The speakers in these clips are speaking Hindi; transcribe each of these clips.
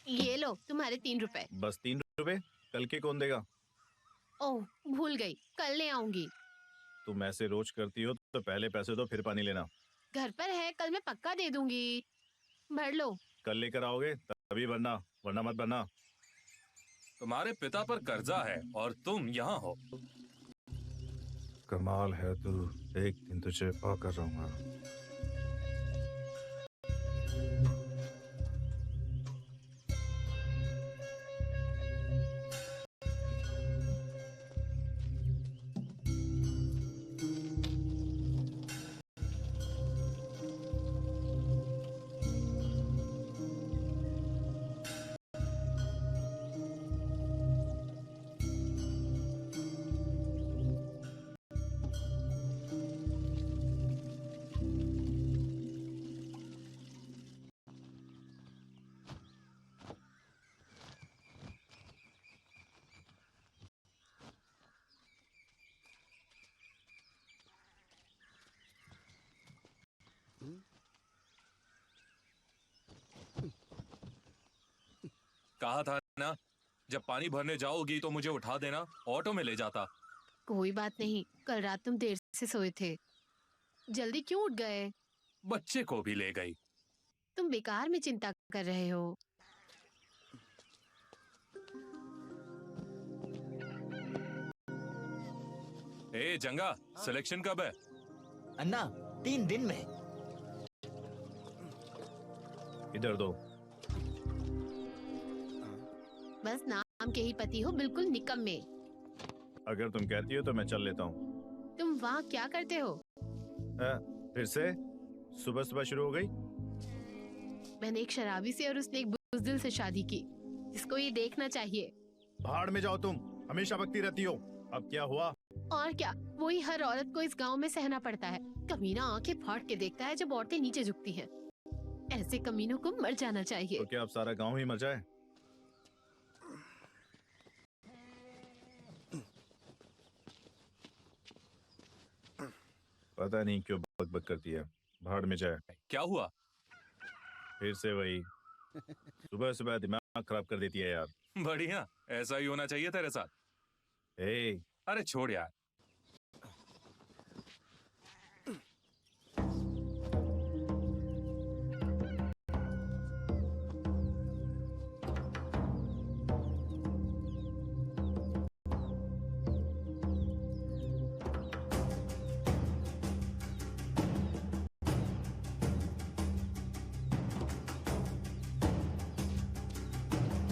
ये लो तुम्हारे 3 रुपए। बस 3 रुपए? कल के कौन देगा? ओह, भूल गई, कल ले आऊंगी। तुम ऐसे रोज करती हो तो पहले पैसे दो फिर पानी लेना। घर पर है, कल मैं पक्का दे दूंगी। भर लो। कल लेकर आओगे तभी भरना, वरना मत भरना। तुम्हारे पिता पर कर्जा है और तुम यहाँ हो। कमाल है तू, एक दिन तुझे पाकर रहूंगा। कहा था ना, जब पानी भरने जाओगी तो मुझे उठा देना, ऑटो में ले जाता। कोई बात नहीं, कल रात तुम देर से सोए थे, जल्दी क्यों उठ गए? बच्चे को भी ले गई। तुम बेकार में चिंता कर रहे हो। ए जंगा, सिलेक्शन कब है? अन्ना, 3 दिन में। इधर दो। बस नाम के ही पति हो, बिल्कुल निकम्मे। अगर तुम कहती हो तो मैं चल लेता हूँ। तुम वहाँ क्या करते हो? फिर से सुबह सुबह शुरू हो गई। मैंने एक शराबी से और उसने एक बुज़दिल से शादी की, जिसको ये देखना चाहिए। भाड़ में जाओ, तुम हमेशा बकती रहती हो। अब क्या हुआ? और क्या, वही हर औरत को इस गांव में सहना पड़ता है। कमीना आंखें फाड़ के देखता है जब औरतें नीचे झुकती हैं। ऐसे कमीनों को मर जाना चाहिए। तो क्या अब सारा गांव ही मर जाए? पता नहीं क्यों बकबक करती है। भाड़ में जाए। क्या हुआ? फिर से वही, सुबह सुबह दिमाग खराब कर देती है यार। बढ़िया, ऐसा ही होना चाहिए तेरे साथ। अरे छोड़ यार।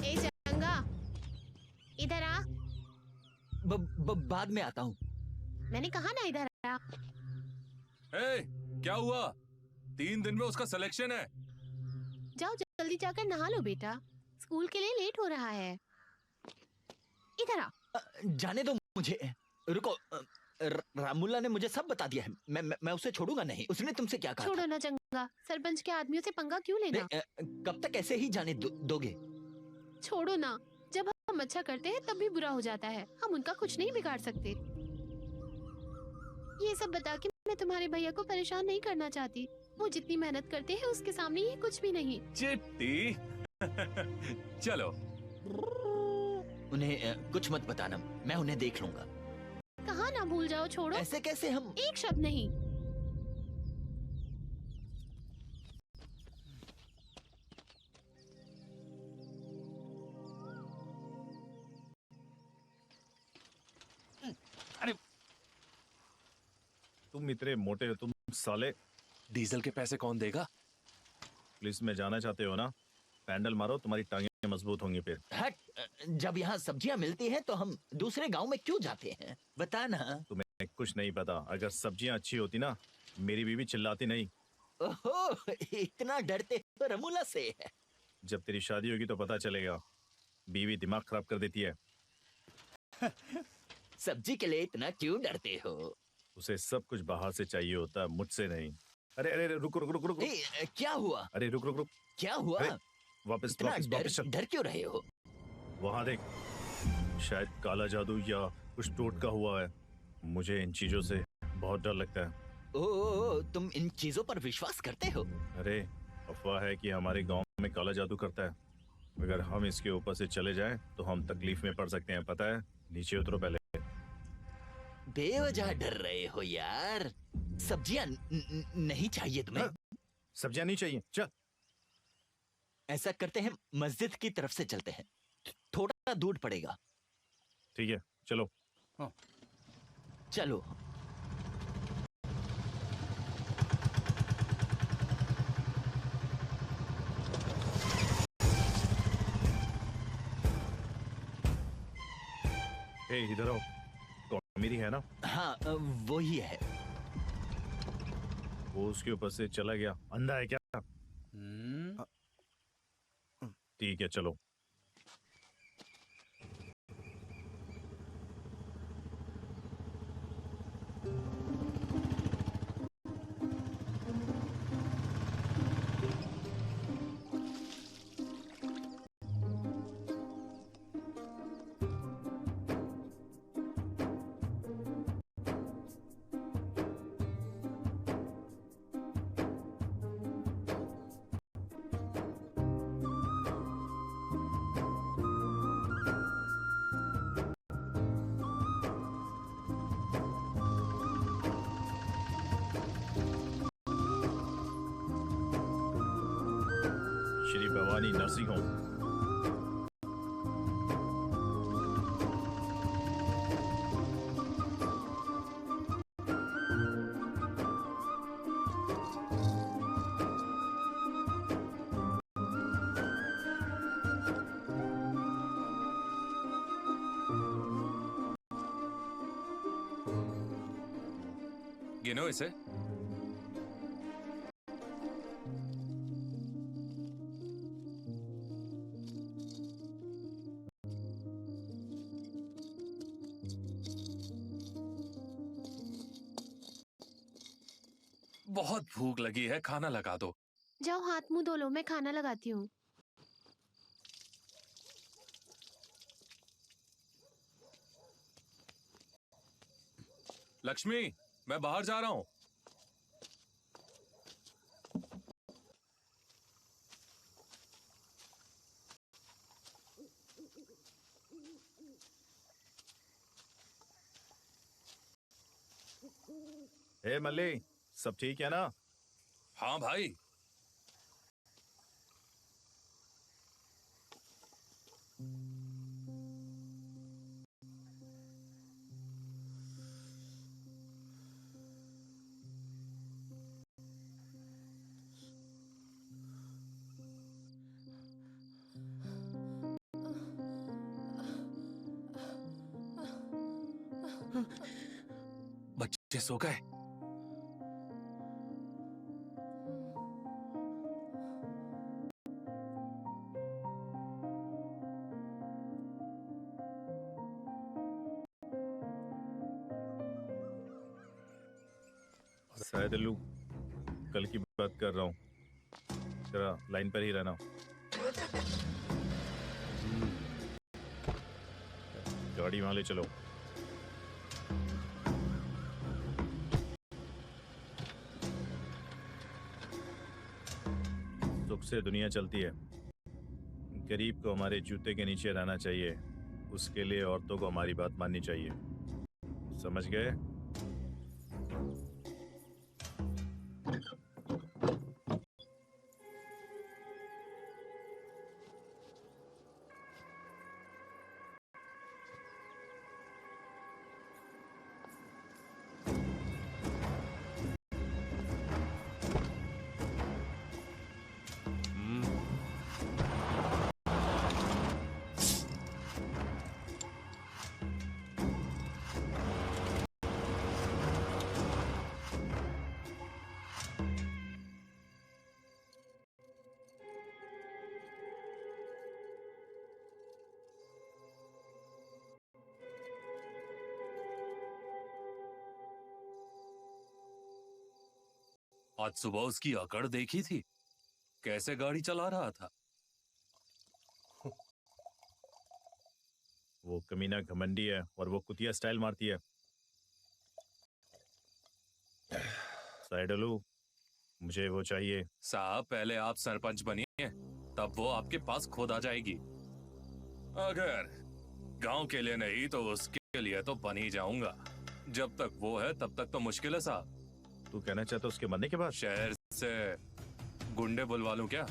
ए जंगा, इधर आ। बाद में आता हूँ। मैंने कहा ना इधर आ। ए, क्या हुआ? 3 दिन में उसका सिलेक्शन है। जाओ जल्दी जाकर नहा लो बेटा, स्कूल के लिए लेट हो रहा है। इधर आ। जाने दो मुझे। रुको, रामुल्ला ने मुझे सब बता दिया है। मैं उसे छोड़ूंगा नहीं। उसने तुमसे क्या कहा छोड़ो था? ना जंगा, सरपंच के आदमियों से पंगा क्यों लेना? कब तक ऐसे ही जाने दोगे? छोड़ो ना, जब हम अच्छा करते हैं तब भी बुरा हो जाता है। हम उनका कुछ नहीं बिगाड़ सकते। ये सब बता के मैं तुम्हारे भैया को परेशान नहीं करना चाहती। वो जितनी मेहनत करते हैं उसके सामने ये कुछ भी नहीं। चिट्टी। चलो। उन्हें कुछ मत बताना, मैं उन्हें देख लूंगा। कहा ना भूल जाओ, छोड़ो। ऐसे कैसे? हम एक शब्द नहीं। अरे तुम इतने मोटे हो तुम साले। डीजल के पैसे कौन देगा? पुलिस में जाना चाहते हो ना? पैंडल मारो, तुम्हारी टांगें मजबूत होंगी फिर। हट, जब यहाँ सब्जियाँ मिलती हैं तो हम दूसरे गांव में क्यों जाते हैं? बता ना। तुम्हें कुछ नहीं पता। अगर सब्जियां अच्छी होती ना, मेरी बीवी चिल्लाती नहीं। ओहो, इतना डरते हो रमूला से? जब तेरी शादी होगी तो पता चलेगा। बीवी दिमाग खराब कर देती है। सब्जी के लिए इतना क्यों डरते हो? उसे सब कुछ बाहर से चाहिए होता है, मुझसे नहीं। अरे अरे रुक रुक रुक रुक। क्या हुआ? अरे रुक रुक रुक। क्या हुआ? वापस इतना वापस वापस चल। डर क्यों रहे हो? वहां देख, शायद काला जादू या कुछ टोटका हुआ है। मुझे इन चीजों से बहुत डर लगता है। ओह, तुम इन चीजों पर विश्वास करते हो? अरे अफवाह है कि हमारे गांव में काला जादू करता है। अगर हम इसके ऊपर से चले जाएं तो हम तकलीफ में पड़ सकते हैं, पता है? नीचे उतरो पहले। बेवजह डर रहे हो यार। सब्जियां नहीं चाहिए तुम्हें? सब्जियां नहीं चाहिए, चल। ऐसा करते हैं, मस्जिद की तरफ से चलते हैं, थोड़ा दूर पड़ेगा। ठीक है, चलो। चलो। इधर आओ। तो मेरी है ना? हाँ, वो ही है। वो उसके ऊपर से चला गया। अंधा है क्या? ठीक है, चलो। Shri Bhavani nursing home. गिनो इसे। बहुत भूख लगी है, खाना लगा दो। जाओ हाथ मुंह धो लो, मैं खाना लगाती हूँ। लक्ष्मी, मैं बाहर जा रहा हूँ। मल्ली, सब ठीक है ना? हाँ भाई। बच्चे सो गए? शायद लू, कल की बात कर रहा हूँ, जरा लाइन पर ही रहना। गाड़ी वहां ले चलो। सुख से दुनिया चलती है, गरीब को हमारे जूते के नीचे रहना चाहिए, उसके लिए औरतों को हमारी बात माननी चाहिए, समझ गए? आज सुबह उसकी अकड़ देखी थी, कैसे गाड़ी चला रहा था। वो कमीना घमंडी है और वो कुतिया स्टाइल मारती है। साइडलू, मुझे वो चाहिए। साहब, पहले आप सरपंच बनिए, तब वो आपके पास खुद आ जाएगी। अगर गांव के लिए नहीं तो उसके लिए तो बन ही जाऊंगा। जब तक वो है तब तक तो मुश्किल है साहब। तू कहना चाहता उसके मरने के बाद? शहर से गुंडे बुलवा लूं क्या?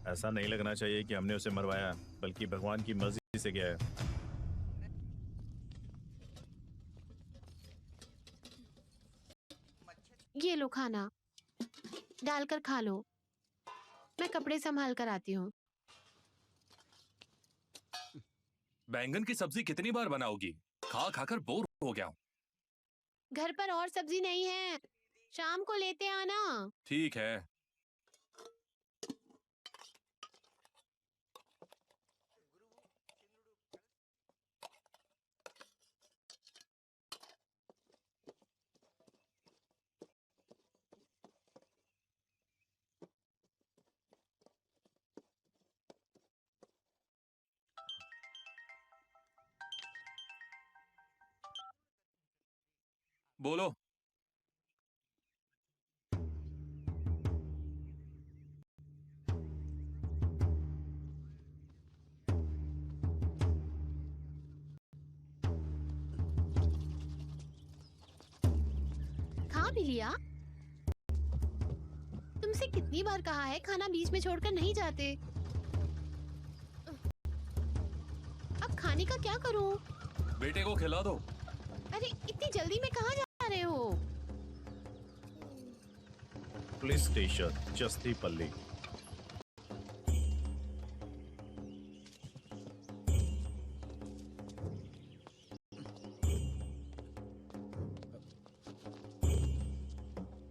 ऐसा नहीं लगना चाहिए कि हमने उसे मरवाया, बल्कि भगवान की मर्जी से गया है। ये लो खाना, डालकर खा लो। मैं कपड़े संभाल कर आती हूँ। बैंगन की सब्जी कितनी बार बनाओगी? खा खाकर बोर हो गया हूँ। घर पर और सब्जी नहीं है, शाम को लेते आना। ठीक है। बोलो। खा भी लिया? तुमसे कितनी बार कहा है खाना बीच में छोड़कर नहीं जाते। अब खाने का क्या करूं? बेटे को खिला दो। अरे इतनी जल्दी में कहाँ जा रहे हो? Police station Jastipalli.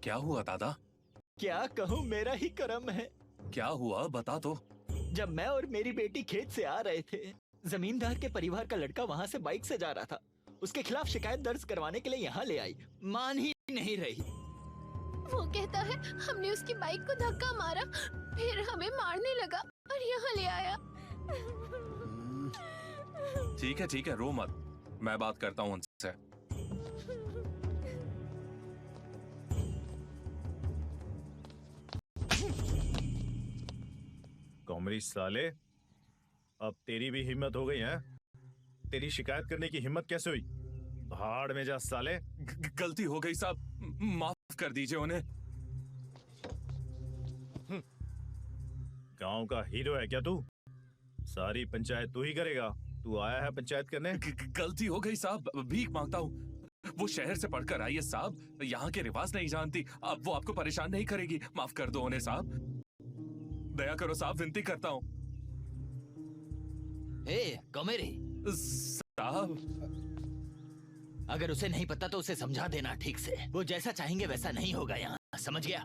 क्या हुआ दादा? क्या कहूँ, मेरा ही कर्म है। क्या हुआ बता दो। जब मैं और मेरी बेटी खेत से आ रहे थे, जमींदार के परिवार का लड़का वहाँ से बाइक से जा रहा था। उसके खिलाफ शिकायत दर्ज करवाने के लिए यहाँ ले आई, मान ही नहीं रही। वो कहता है हमने उसकी बाइक को धक्का मारा, फिर हमें मारने लगा और यहाँ ले आया। ठीक है रो मत, मैं बात करता हूँ उनसे। कॉमरी साले, अब तेरी भी हिम्मत हो गई है? तेरी शिकायत करने की हिम्मत कैसे हुई? भाड़ में जा साले। गलती हो गई साहब, माफ कर दीजिए उन्हें। गांव का हीरो है क्या तू? सारी पंचायत तू ही करेगा? तू आया है पंचायत करने? गलती हो गई साहब, भीख मांगता हूँ। वो शहर से पढ़कर आई है साहब, यहाँ के रिवाज नहीं जानती। अब वो आपको परेशान नहीं करेगी, माफ कर दो उन्हें साहब। दया करो साहब, विनती करता हूँ। कमेरी साहब, अगर उसे नहीं पता तो उसे समझा देना ठीक से। वो जैसा चाहेंगे वैसा नहीं होगा यहाँ, समझ गया?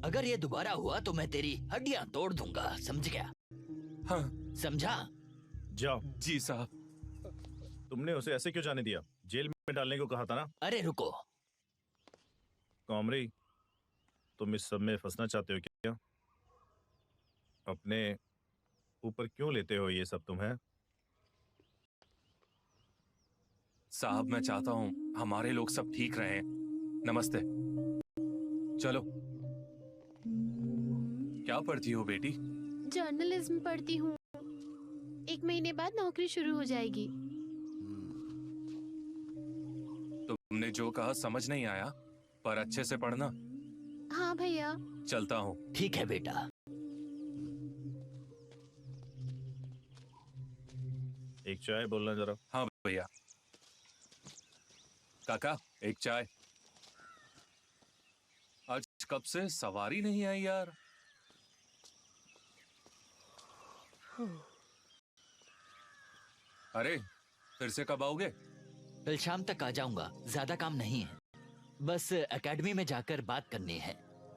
अगर ये दोबारा हुआ तो मैं तेरी हड्डियां तोड़ दूंगा, समझ गया? हाँ। समझा? जाओ। जी साहब। तुमने उसे ऐसे क्यों जाने दिया? जेल में डालने को कहा था ना? अरे रुको। कॉमरी, तुम इस सब में फंसना चाहते हो क्या? अपने ऊपर क्यों लेते हो ये सब तुम्हें? साहब मैं चाहता हूँ हमारे लोग सब ठीक रहें। नमस्ते। चलो। क्या पढ़ती हो बेटी? जर्नलिज्म पढ़ती हूँ। 1 महीने बाद नौकरी शुरू हो जाएगी। तुमने जो कहा समझ नहीं आया, पर अच्छे से पढ़ना। हाँ भैया। चलता हूँ। ठीक है बेटा। एक चाय बोलना जरा। हाँ भैया। काका एक चाय। आज कब से सवारी नहीं आई यार। अरे फिर से कब आओगे? कल शाम तक आ जाऊंगा, ज्यादा काम नहीं है, बस एकेडमी में जाकर बात करनी है।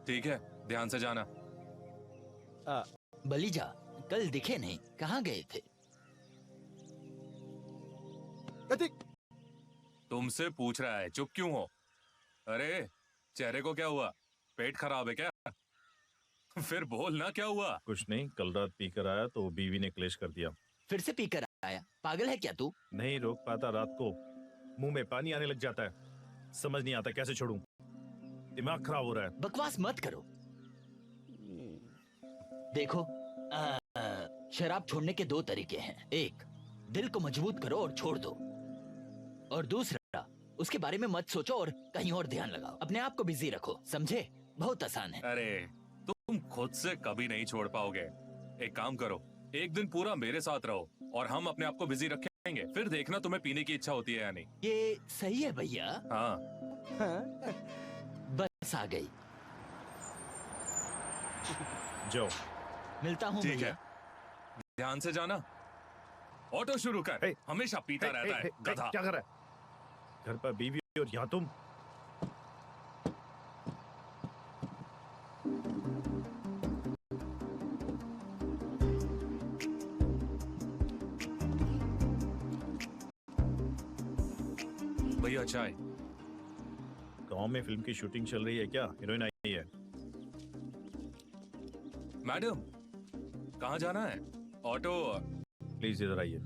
ठीक है, ध्यान से जाना। बलीजा, कल दिखे नहीं, कहाँ गए थे? तुमसे पूछ रहा है, चुप क्यों हो? अरे चेहरे को क्या हुआ? पेट खराब है क्या? फिर बोल ना, क्या हुआ? कुछ नहीं, कल रात पीकर आया तो बीवी ने क्लेश कर दिया। फिर से पीकर आया? पागल है क्या तू? नहीं रोक पाता, रात को मुंह में पानी आने लग जाता है। समझ नहीं आता कैसे छोड़ूं। दिमाग खराब हो रहा है। बकवास मत करो। देखो, शराब छोड़ने के 2 तरीके हैं। एक, दिल को मजबूत करो और छोड़ दो, और दूसरा, उसके बारे में मत सोचो और कहीं और ध्यान लगाओ। अपने आप को बिजी रखो, समझे? बहुत आसान है। अरे तुम खुद से कभी नहीं छोड़ पाओगे। एक काम करो, एक दिन पूरा मेरे साथ रहो और हम अपने आप को बिजी रखेंगे, फिर देखना तुम्हें पीने की इच्छा होती है या नहीं। ये सही है भैया। हाँ। बस आ गई। जाओ। मिलता हूँ ठीक भैया। है, ध्यान से जाना। ऑटो शुरू कर। हे, हमेशा पीता रहता है गधा। क्या कर रहा है? घर पर बीवी और यहाँ तुम। भैया चाय। गांव में फिल्म की शूटिंग चल रही है क्या? हीरोइन आई है। मैडम, कहाँ जाना है? ऑटो। प्लीज इधर आइए।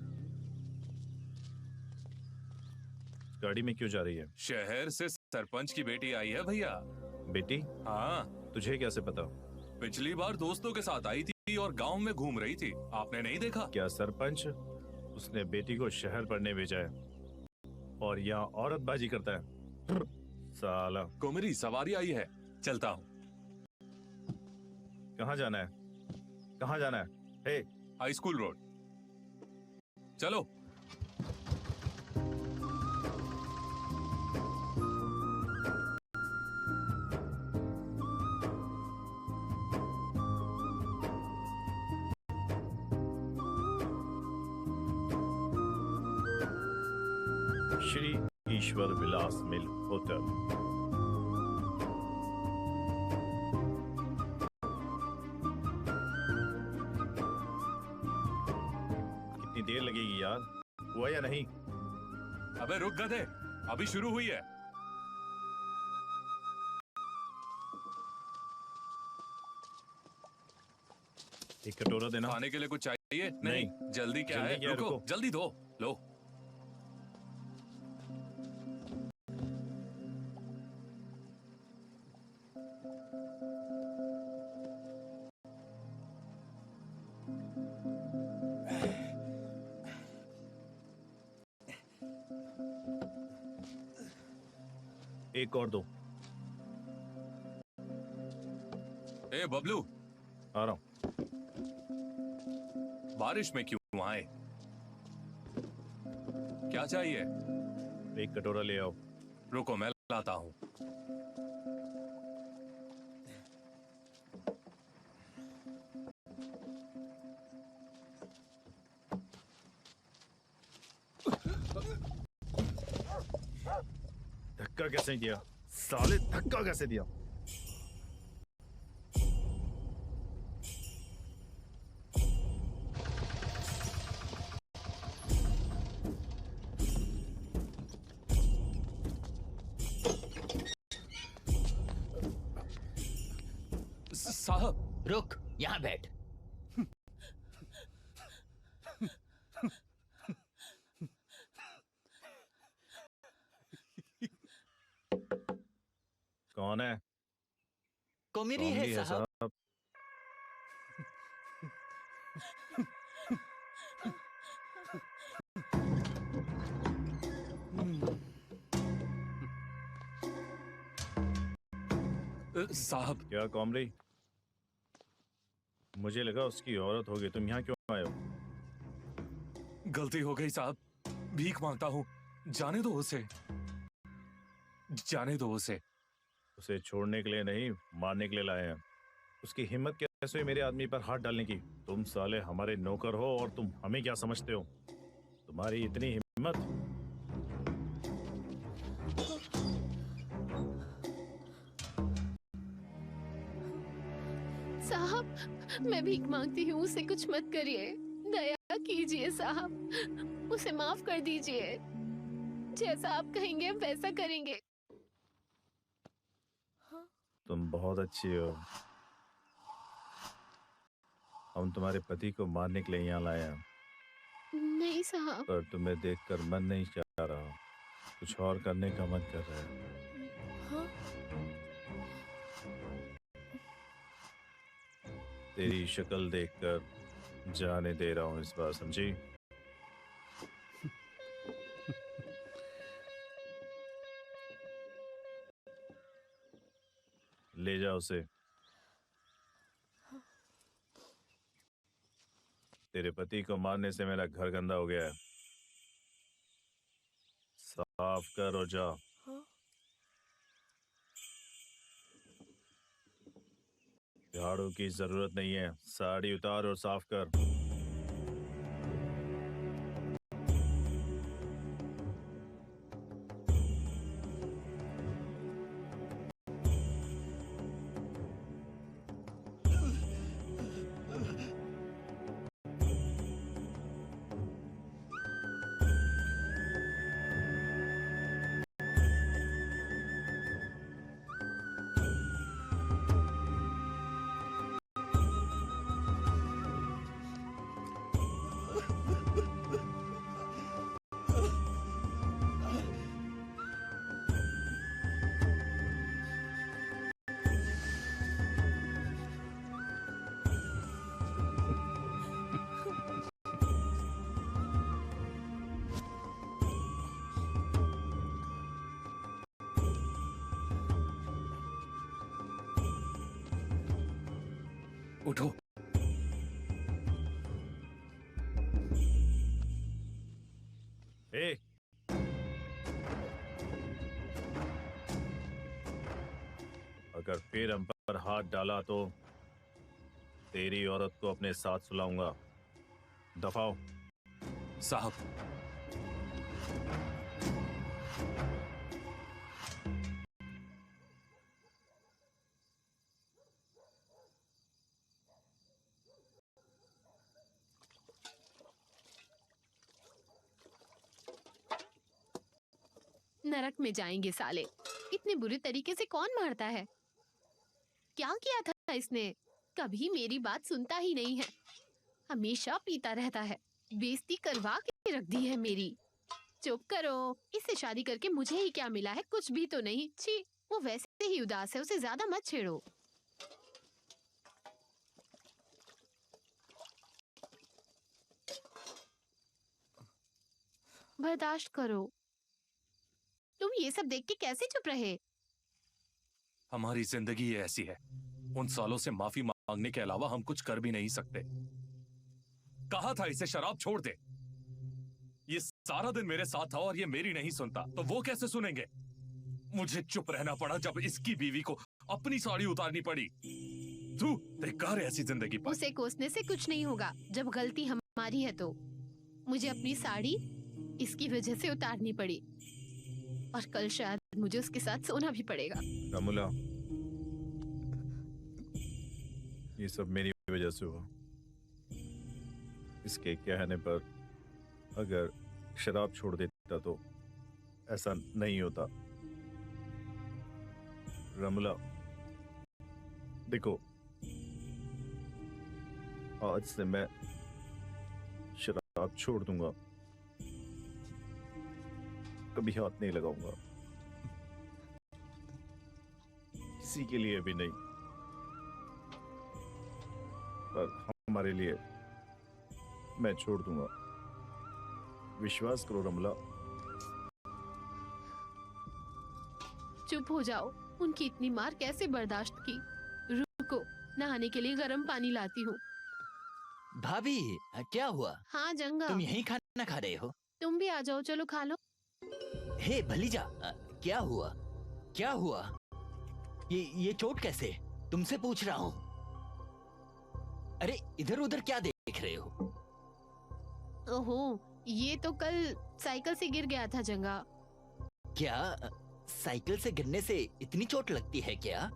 गाड़ी में क्यों जा रही है? शहर से सरपंच की बेटी आई है भैया। बेटी? हाँ, तुझे कैसे पता? पिछली बार दोस्तों के साथ आई थी और गांव में घूम रही थी। आपने नहीं देखा? क्या सरपंच उसने बेटी को शहर पढ़ने भेजा है और यहाँ औरतबाजी करता है? साला। कुमरी सवारी आई है, चलता हूँ। कहाँ जाना है? कहाँ जाना है? हे, हाई स्कूल रोड। चलो। श्री ईश्वर विलास मिल होटल। कितनी देर लगेगी यार? हुआ या नहीं? अबे रुक गधे, अभी शुरू हुई है। एक कटोरा देना। खाने के लिए कुछ चाहिए? नहीं। जल्दी क्या जल्दी है? क्या है, रुको, रुको। जल्दी दो। लो। एक और दो। ए बबलू, आ रहा हूँ। बारिश में क्यों आए? क्या चाहिए? एक कटोरा ले आओ। रुको, मैं लाता हूँ। धक्का कैसे दिया? साले धक्का कैसे दिया? साहब। रुक, यहाँ बैठ। कौन है? कोमिरी कौन है भी है साहब। साहब? साहब, क्या कॉमरी? मुझे लगा उसकी औरत होगी। तुम यहाँ क्यों आए हो? गलती हो गई साहब, भीख मांगता हूँ। जाने दो उसे, जाने दो उसे। उसे छोड़ने के लिए नहीं, मारने के लिए लाए हैं। उसकी हिम्मत कैसे हुई मेरे आदमी पर हाथ डालने की? तुम साले हमारे नौकर हो और तुम हमें क्या समझते हो? तुम्हारी इतनी हिम्मत? साहब, मैं भीख मांगती हूँ, उसे कुछ मत करिए। दया कीजिए साहब, उसे माफ कर दीजिए। जैसा आप कहेंगे वैसा करेंगे। तुम बहुत अच्छी हो। हम तुम्हारे पति को मारने के लिए यहाँ लाए हैं, नहीं साहब। पर तुम्हें देखकर मन नहीं चाह रहा। कुछ और करने का मन कर रहा है। तेरी शक्ल देखकर जाने दे रहा हूँ इस बार, समझी? ले जाओ उसे। तेरे पति को मारने से मेरा घर गंदा हो गया है। साफ कर और जा। झाड़ू की जरूरत नहीं है, साड़ी उतार और साफ कर। उठो। ए, अगर फिर हम पर हाथ डाला तो तेरी औरत को अपने साथ सुलाऊंगा। दफाओ। साहब, नरक में जाएंगे साले। इतने बुरे तरीके से कौन मारता है? क्या किया था इसने? कभी मेरी बात सुनता ही नहीं है, हमेशा पीता रहता है। बेइज्जती करवा के रख दी है मेरी। चुप करो, इससे शादी करके मुझे ही क्या मिला है? कुछ भी तो नहीं। छी, वो वैसे ही उदास है, उसे ज्यादा मत छेड़ो। बर्दाश्त करो। तुम ये सब देख के कैसे चुप रहे? हमारी जिंदगी ये ऐसी है। उन सालों से माफी मांगने के अलावा हम कुछ कर भी नहीं सकते। कहा था इसे शराब छोड़ दे। ये सारा दिन मेरे साथ था और ये मेरी नहीं सुनता, तो वो कैसे सुनेंगे? मुझे चुप रहना पड़ा जब इसकी बीवी को अपनी साड़ी उतारनी पड़ी। तू बेकार है ऐसी जिंदगी पर। उसे कोसने से कुछ नहीं होगा। जब गलती हमारी है तो मुझे अपनी साड़ी इसकी वजह से उतारनी पड़ी, और कल शायद मुझे उसके साथ सोना भी पड़ेगा। रमुला, ये सब मेरी वजह से हुआ। इसके कहने पर अगर शराब छोड़ देता तो ऐसा नहीं होता। रमुला, देखो, आज से मैं शराब छोड़ दूंगा, कभी हाथ नहीं लगाऊंगा, किसी के लिए भी नहीं, पर हमारे लिए मैं छोड़ दूंगा। विश्वास करो रमला। चुप हो जाओ। उनकी इतनी मार कैसे बर्दाश्त की? रुको, नहाने के लिए गर्म पानी लाती हूँ। भाभी, क्या हुआ? हाँ जंगा, तुम यहीं खाना खा रहे हो? तुम भी आ जाओ, चलो खा लो। हे भलीजा, क्या हुआ? क्या हुआ? ये चोट कैसे? तुमसे पूछ रहा हूँ। अरे इधर उधर क्या देख रहे हो? ओहो, ये तो कल साइकिल से गिर गया था जंगा। क्या साइकिल से गिरने से इतनी चोट लगती है क्या?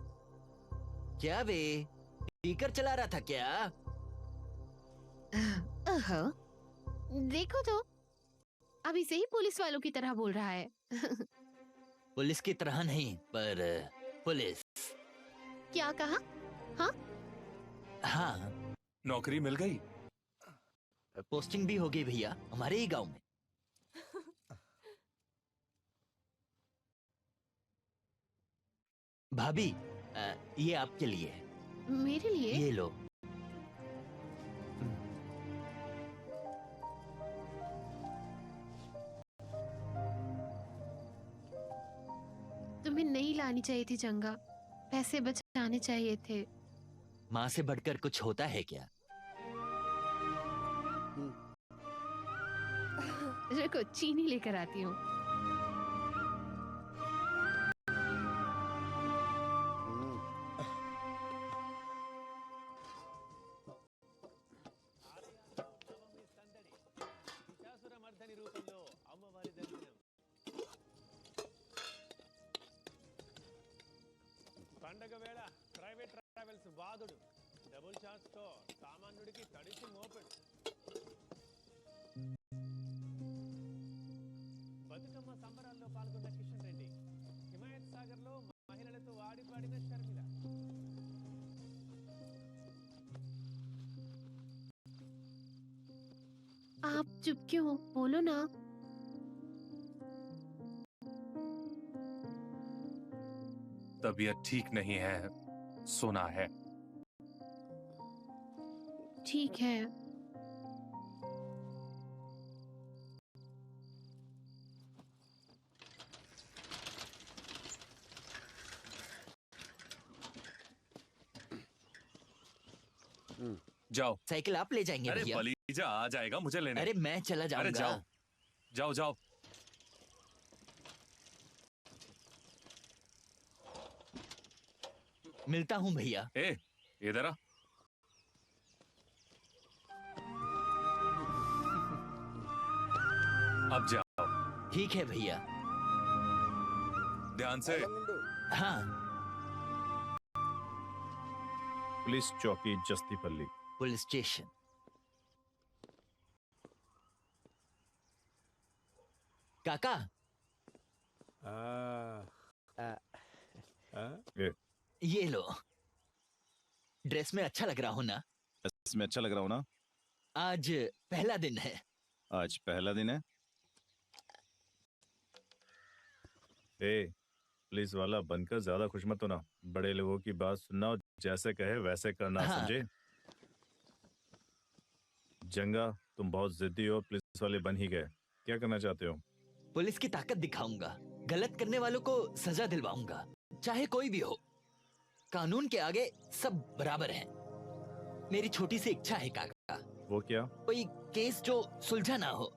क्या बे, पीकर चला रहा था क्या? देखो तो, अभी से ही पुलिस वालों की तरह बोल रहा है। पुलिस की तरह नहीं, पर पुलिस। क्या कहा? हाँ, नौकरी मिल गई? पोस्टिंग भी हो गई भैया, हमारे ही गांव में। भाभी, ये आपके लिए। मेरे लिए? ये लो। तुम्हें नहीं लानी चाहिए थी जंगा। पैसे बचाने चाहिए थे। माँ से बढ़कर कुछ होता है क्या? रुको, चीनी लेकर आती हूँ। పండగ వేళ ప్రైవేట్ ట్రావెల్స్ వాదుడు డబుల్ ఛాన్స్ తో సామాన్యుడికి తడిసి మోపెడు. బతుకమ్మ సంబరాల్లో పాల్గొన్న కిషన్ రెడ్డి, హిమాయత్ సాగర్ లో మహిళలతో ఆడి పాడిన షర్మిల. आप चुप क्यों हो? बोलो ना। तबीयत ठीक नहीं है, सुना है। ठीक है। जाओ। साइकिल आप ले जाएंगे अरे भैया? बलीजा आ जाएगा मुझे लेने। अरे मैं चला अरे जाऊंगा। जाओ जाओ जाओ। मिलता हूँ भैया। ए इधर आ। अब जाओ। ठीक है भैया। ध्यान से। हाँ। पुलिस चौकी जस्तीपल्ली। Police station. काका, ये लो। ड्रेस में अच्छा लग रहा हूँ ना? इसमें अच्छा लग रहा हूँ ना? आज पहला दिन है। आज पहला दिन है। पुलिस वाला बनकर ज्यादा खुश मत होना। बड़े लोगों की बात सुनना और जैसे कहे वैसे करना, हाँ। समझे? जंगा, तुम बहुत जिद्दी हो, पुलिस वाले बन ही गए। क्या करना चाहते हो? पुलिस की ताकत दिखाऊंगा। गलत करने वालों को सजा दिलवाऊंगा, चाहे कोई भी हो। कानून के आगे सब बराबर हैं। मेरी छोटी सी इच्छा है काका। वो क्या? कोई केस जो सुलझा ना हो।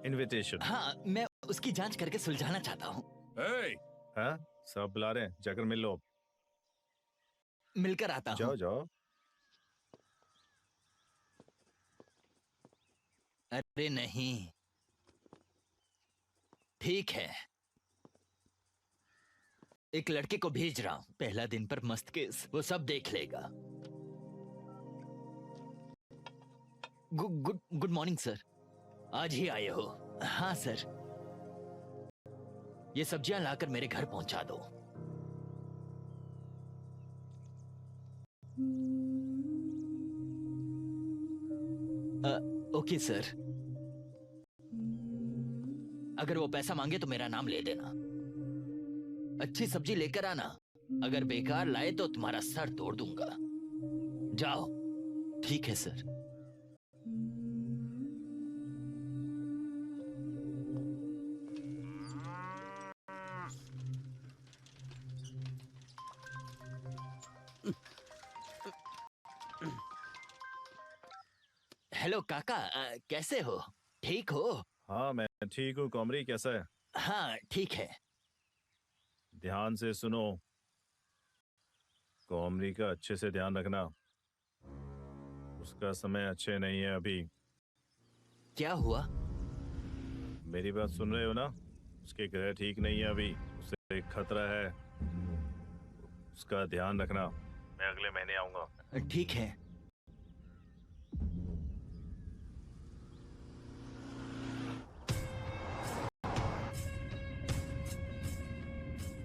इनविटेशन। हाँ, मैं उसकी जांच करके सुलझाना चाहता हूँ। ए, हाँ, सब बुला रहे हैं, जाकर मिल लो। मिलकर आता हूँ। जाओ जाओ। अरे नहीं, ठीक है। एक लड़के को भेज रहा हूँ। पहला दिन पर मस्त केस, वो सब देख लेगा। Good morning sir. आज ही आए हो? हाँ सर। ये सब्जियां लाकर मेरे घर पहुंचा दो। Okay sir. अगर वो पैसा मांगे तो मेरा नाम ले देना। अच्छी सब्जी लेकर आना। अगर बेकार लाए तो तुम्हारा सर तोड़ दूंगा। जाओ। ठीक है सर। हेलो काका, कैसे हो? ठीक हो? हाँ, मैं ठीक हूँ। कॉमरी कैसा है? हाँ ठीक है। ध्यान से सुनो। कॉमरी का अच्छे से ध्यान रखना। उसका समय अच्छे नहीं है अभी। क्या हुआ? मेरी बात सुन रहे हो ना? उसके ग्रह ठीक नहीं है अभी। उसे एक खतरा है। उसका ध्यान रखना। मैं अगले महीने आऊंगा। ठीक है।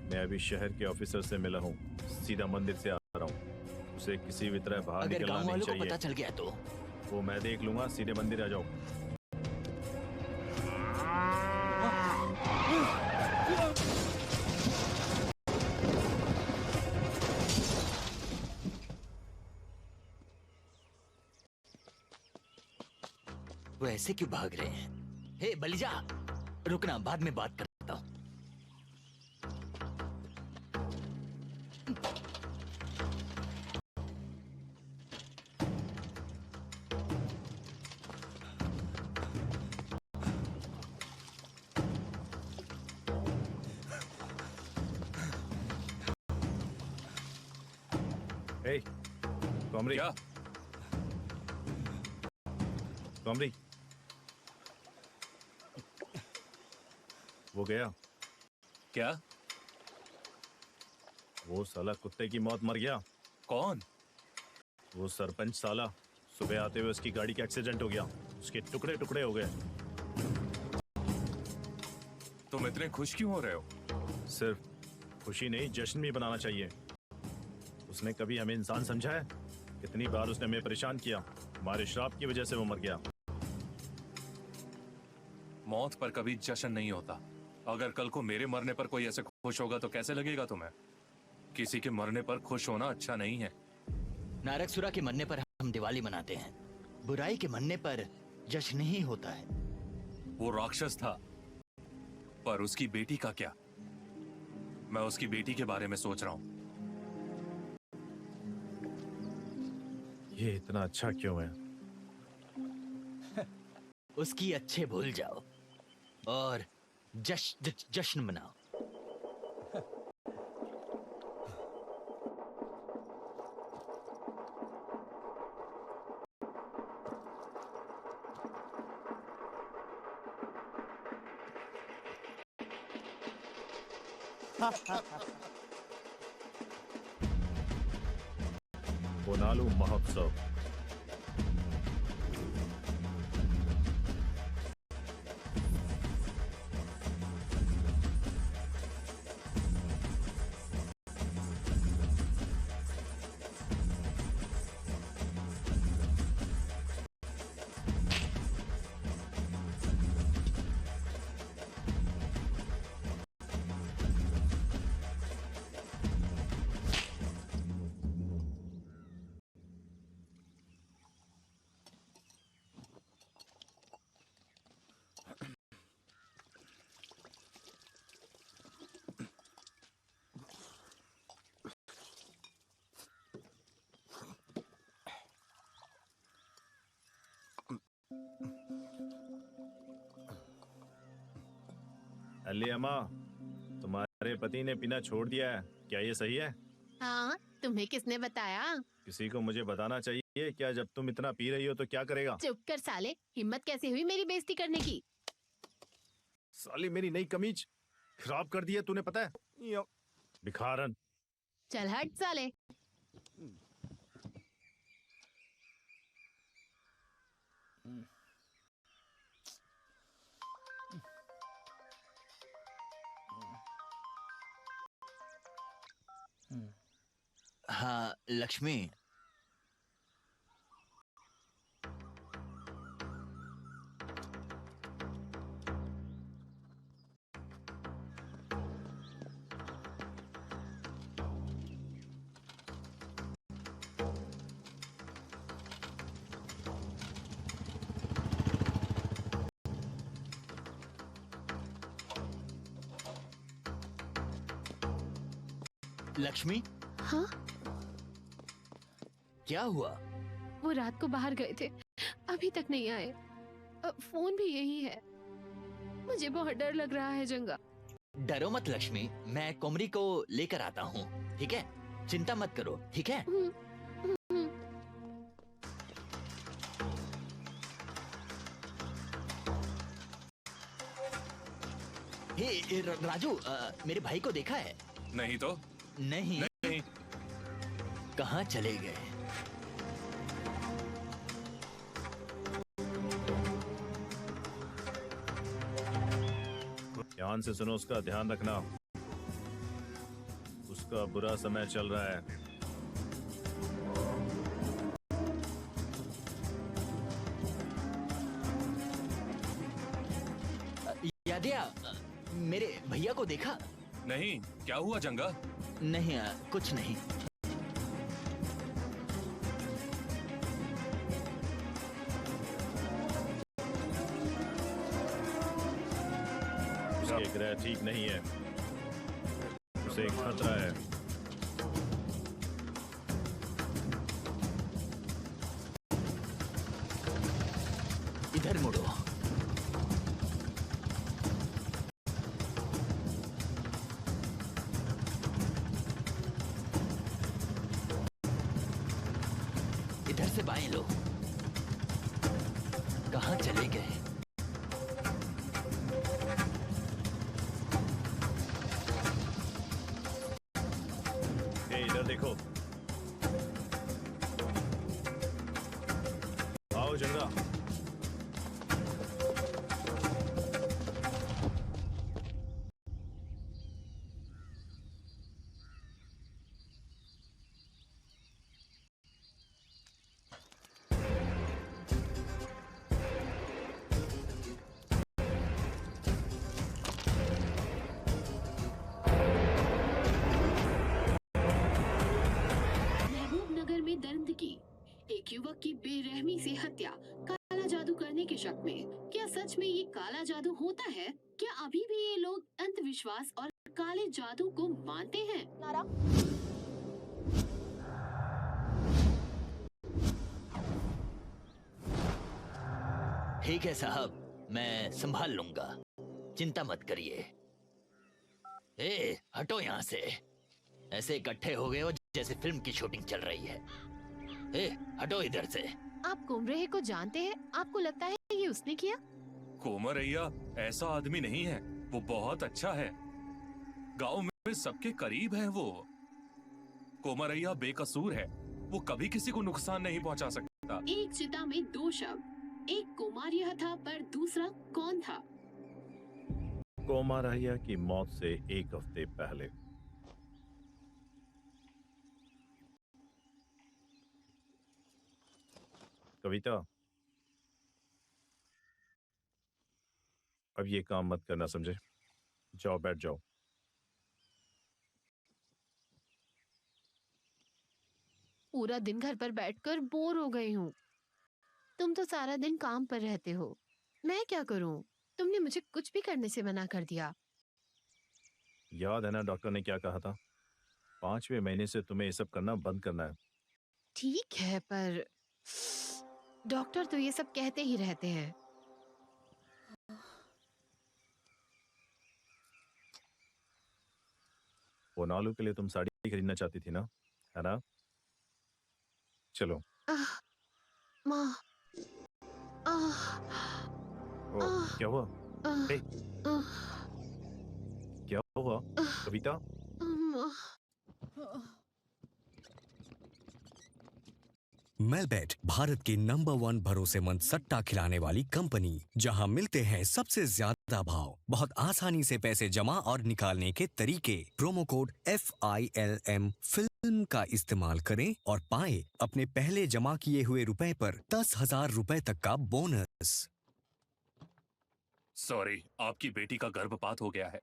मैं अभी शहर के ऑफिसर से मिला हूँ। सीधा मंदिर से आ रहा हूँ। उसे किसी भी तरह बाहर अगर निकलना गांव नहीं वालों को चाहिए। पता चल गया तो? वो मैं देख लूंगा। सीधे मंदिर आ जाओ। वो ऐसे क्यों भाग रहे हैं? हे बलिजा, रुकना, बाद में बात करता हूँ। ए, कॉमरी, क्या? कॉमरी, वो गया। क्या? वो साला कुत्ते की मौत मर गया। कौन? वो सरपंच साला, सुबह आते हुए उसकी गाड़ी का एक्सीडेंट हो गया, उसके टुकड़े टुकड़े हो गए। तुम इतने खुश क्यों हो रहे हो? सिर्फ खुशी नहीं, जश्न भी बनाना चाहिए। उसने कभी हमें इंसान समझा है? कितनी बार उसने हमें परेशान किया, हमारे श्राप की वजह से वो मर गया। मौत पर कभी जश्न नहीं होता। अगर कल को मेरे मरने पर कोई ऐसे खुश होगा तो कैसे लगेगा तुम्हें? किसी के मरने पर खुश होना अच्छा नहीं है। नारकसुरा के मरने पर हम दिवाली मनाते हैं, बुराई के मरने पर जश्न ही होता है। वो राक्षस था, पर उसकी बेटी का क्या? मैं उसकी बेटी के बारे में सोच रहा हूं। ये इतना अच्छा क्यों है? उसकी अच्छे भूल जाओ और जश्न मनाओ। बोनालू महोत्सव। अली अम्मा, तुम्हारे पति ने पीना छोड़ दिया है, क्या ये सही है? हाँ, तुम्हें किसने बताया? किसी को मुझे बताना चाहिए क्या? जब तुम इतना पी रही हो तो क्या करेगा? चुप कर साले, हिम्मत कैसे हुई मेरी बेइज्जती करने की? साली मेरी नई कमीज खराब कर दी है तूने, पता है? भिखारन। चल हट साले। हाँ लक्ष्मी, लक्ष्मी हाँ, क्या हुआ? वो रात को बाहर गए थे, अभी तक नहीं आए। फोन भी यही है। मुझे बहुत डर लग रहा है जंगा। डरो मत लक्ष्मी, मैं कोमरी को लेकर आता हूँ, ठीक है? चिंता मत करो, ठीक है? हम्म, हम्म। हे राजू, मेरे भाई को देखा है? नहीं तो? नहीं, नहीं। कहाँ चले गए? ध्यान से सुनो, उसका ध्यान रखना, उसका बुरा समय चल रहा है। यादिया, मेरे भैया को देखा? नहीं, क्या हुआ जंगा? नहीं, कुछ नहीं। उसके ग्रह ठीक नहीं है, उसे खतरा है। इधर मुड़ो। कहाँ चले गए? इधर देखो। आओ जंगा। महबूबनगर में दर्द की एक युवक की बेरहमी से हत्या काला जादू करने के शक में। क्या सच में ये काला जादू होता है? क्या अभी भी ये लोग अंधविश्वास और काले जादू को मानते हैं? ठीक है साहब, मैं संभाल लूंगा, चिंता मत करिए। ए, हटो यहाँ से। ऐसे इकट्ठे हो गए हो जैसे फिल्म की शूटिंग चल रही है। ए, हटो इधर से। आप कुमरेह को जानते हैं? आपको लगता है ये उसने किया? कोमरैया ऐसा आदमी नहीं है, वो बहुत अच्छा है। गांव में सबके करीब है वो। कोमरैया बेकसूर है, वो कभी किसी को नुकसान नहीं पहुंचा सकता। एक चिता में दो शव, एक कुमारिया था पर दूसरा कौन था? कोमाराहिया की मौत से एक हफ्ते पहले। कविता, अब ये काम मत करना, समझे? जाओ, बैठ जाओ। पूरा दिन घर पर बैठकर बोर हो गई हूँ। तुम तो सारा दिन काम पर रहते हो, मैं क्या करूँ? तुमने मुझे कुछ भी करने से मना कर दिया। याद है ना डॉक्टर ने क्या कहा था? 5वें महीने से तुम्हें ये सब करना बंद करना है। ठीक है, पर डॉक्टर तो ये सब कहते ही रहते हैं। पोनालू के लिए तुम साड़ी खरीदना चाहती थी ना, है ना? चलो। आह, माँ, आह, ओ, आह, क्या हुआ? आह, हे, आह, क्या हुआ? कविता, माँ। मेलबेट भारत की नंबर 1 भरोसेमंद सट्टा खिलाने वाली कंपनी, जहां मिलते हैं सबसे ज्यादा भाव, बहुत आसानी से पैसे जमा और निकालने के तरीके। प्रोमो कोड FILM फिल्म का इस्तेमाल करें और पाएं अपने पहले जमा किए हुए रुपए पर 10,000 रुपए तक का बोनस। सॉरी, आपकी बेटी का गर्भपात हो गया है।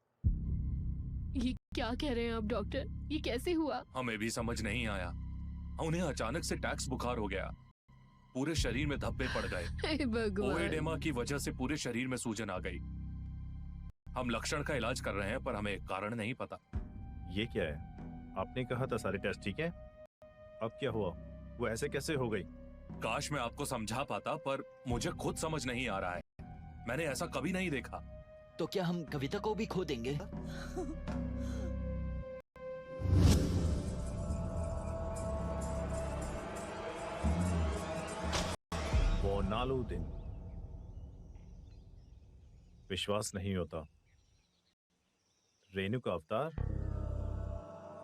ये क्या कह रहे हैं आप डॉक्टर? ये कैसे हुआ? हमें भी समझ नहीं आया। उन्हें अचानक से टैक्स बुखार हो गया, पूरे शरीर में धब्बे पड़ गए। हे भगवान। ओएडेमा की वजह से पूरे शरीर में सूजन आ गई। हम लक्षण का इलाज कर रहे हैं, पर हमें कारण नहीं पता। ये क्या है? आपने कहा था सारे टेस्ट ठीक है। अब क्या हुआ? वो ऐसे कैसे हो गई? काश मैं आपको समझा पाता, पर मुझे खुद समझ नहीं आ रहा है। मैंने ऐसा कभी नहीं देखा। तो क्या हम कविता को भी खो देंगे? वो नालू दिन। विश्वास नहीं होता। रेणु का अवतार।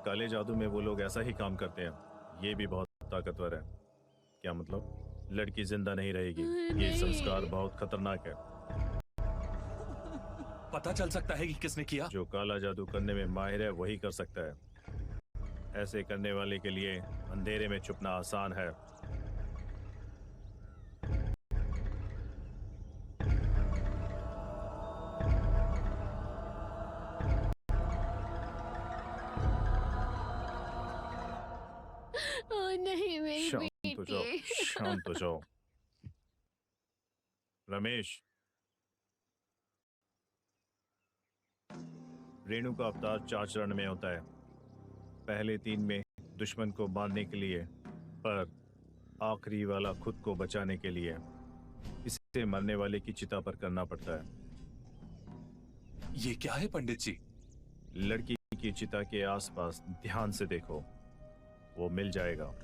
काले जादू में वो लोग ऐसा ही काम करते हैं। ये भी बहुत ताकतवर है। क्या मतलब? लड़की जिंदा नहीं रहेगी। ये नहीं। संस्कार बहुत खतरनाक है। पता चल सकता है कि किसने किया? जो काला जादू करने में माहिर है वही कर सकता है। ऐसे करने वाले के लिए अंधेरे में छुपना आसान है। नहीं, मेरी शांत हो जाओ, बेटी। शांत हो जाओ। रमेश, रेणु का अवतार 4 चरण में होता है। पहले 3 में दुश्मन को मारने के लिए, पर आखिरी वाला खुद को बचाने के लिए। इसे मरने वाले की चिता पर करना पड़ता है। ये क्या है पंडित जी? लड़की की चिता के आसपास ध्यान से देखो, वो मिल जाएगा।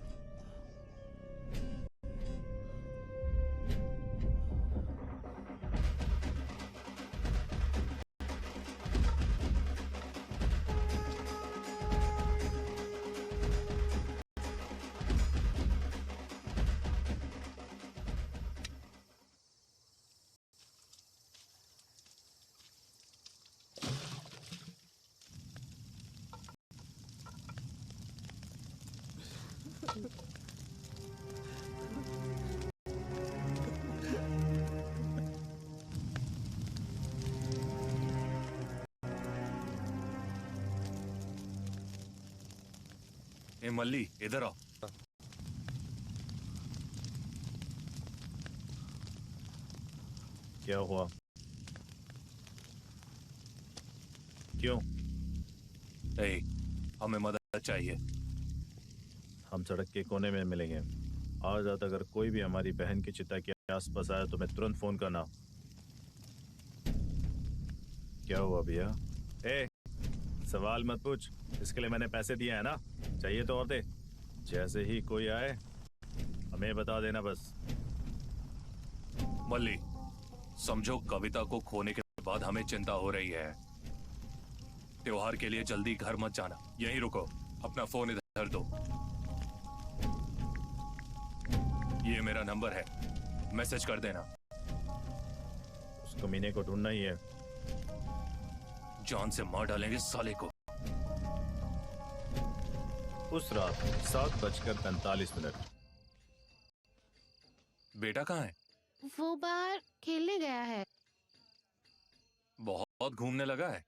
ए मल्ली, इधर आओ। क्या हुआ? क्यों? ए, हमें मदद चाहिए। हम सड़क के कोने में मिलेंगे। आज रात अगर कोई भी हमारी बहन की चिता के आसपास आया तो मैं तुरंत फोन करना। क्या हुआ भैया? ए, सवाल मत पूछ। इसके लिए मैंने पैसे दिए हैं ना। चाहिए तो और दे। जैसे ही कोई आए हमें बता देना बस। मल्ली, समझो कविता को खोने के बाद हमें चिंता हो रही है। त्योहार के लिए जल्दी घर मत जाना, यहीं रुको। अपना फोन इधर दो। ये मेरा नंबर है, मैसेज कर देना। उस कमीने को ढूंढना ही है। जान से मार डालेंगे साले को। उस रात 7:45। बेटा कहाँ है? वो बाहर खेलने गया है। बहुत घूमने लगा है।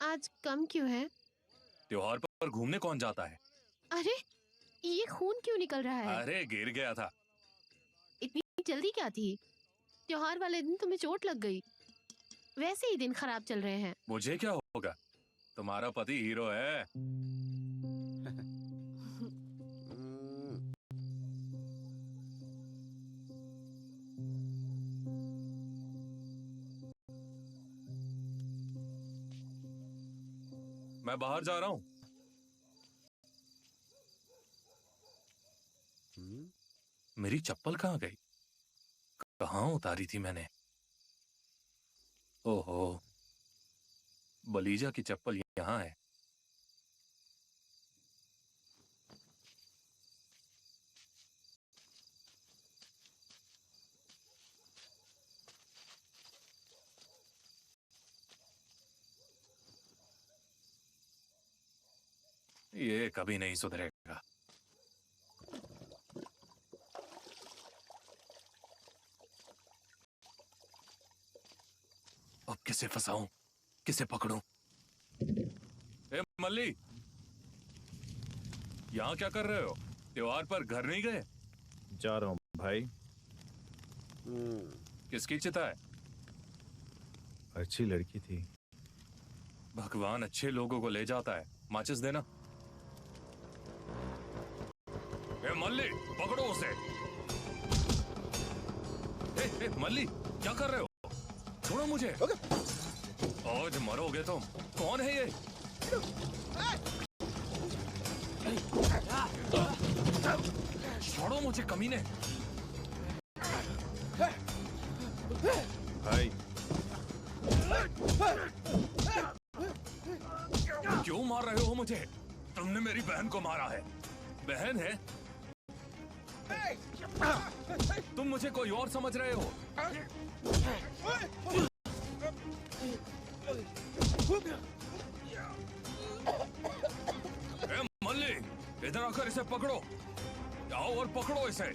आज कम क्यों है? त्योहार पर घूमने कौन जाता है? अरे, ये खून क्यों निकल रहा है? अरे गिर गया था। इतनी जल्दी क्या थी? त्योहार वाले दिन तुम्हें चोट लग गई। वैसे ही दिन खराब चल रहे हैं। मुझे क्या होगा? तुम्हारा पति हीरो है। मैं बाहर जा रहा हूं। मेरी चप्पल कहाँ गई? कहाँ उतारी थी मैंने? ओहो, बलीजा की चप्पल यहाँ है। ये कभी नहीं सुधरेगा। अब किसे फंसाऊं, किसे पकड़ूं? ए मल्ली, यहाँ क्या कर रहे हो? त्योहार पर घर नहीं गए? जा रहा हूँ भाई। किसकी चिता है? अच्छी लड़की थी। भगवान अच्छे लोगों को ले जाता है। माचिस देना। ए मल्ली, पकड़ो उसे। ए मल्ली, क्या कर रहे हो? छोड़ो मुझे। आज मरोगे तुम। कौन है ये? छोड़ो मुझे कमीने। भाई, क्यों मार रहे हो मुझे? तुमने मेरी बहन को मारा है। बहन है? तुम मुझे कोई और समझ रहे हो? ए मल्ली, इधर आकर इसे पकड़ो। आओ और पकड़ो इसे।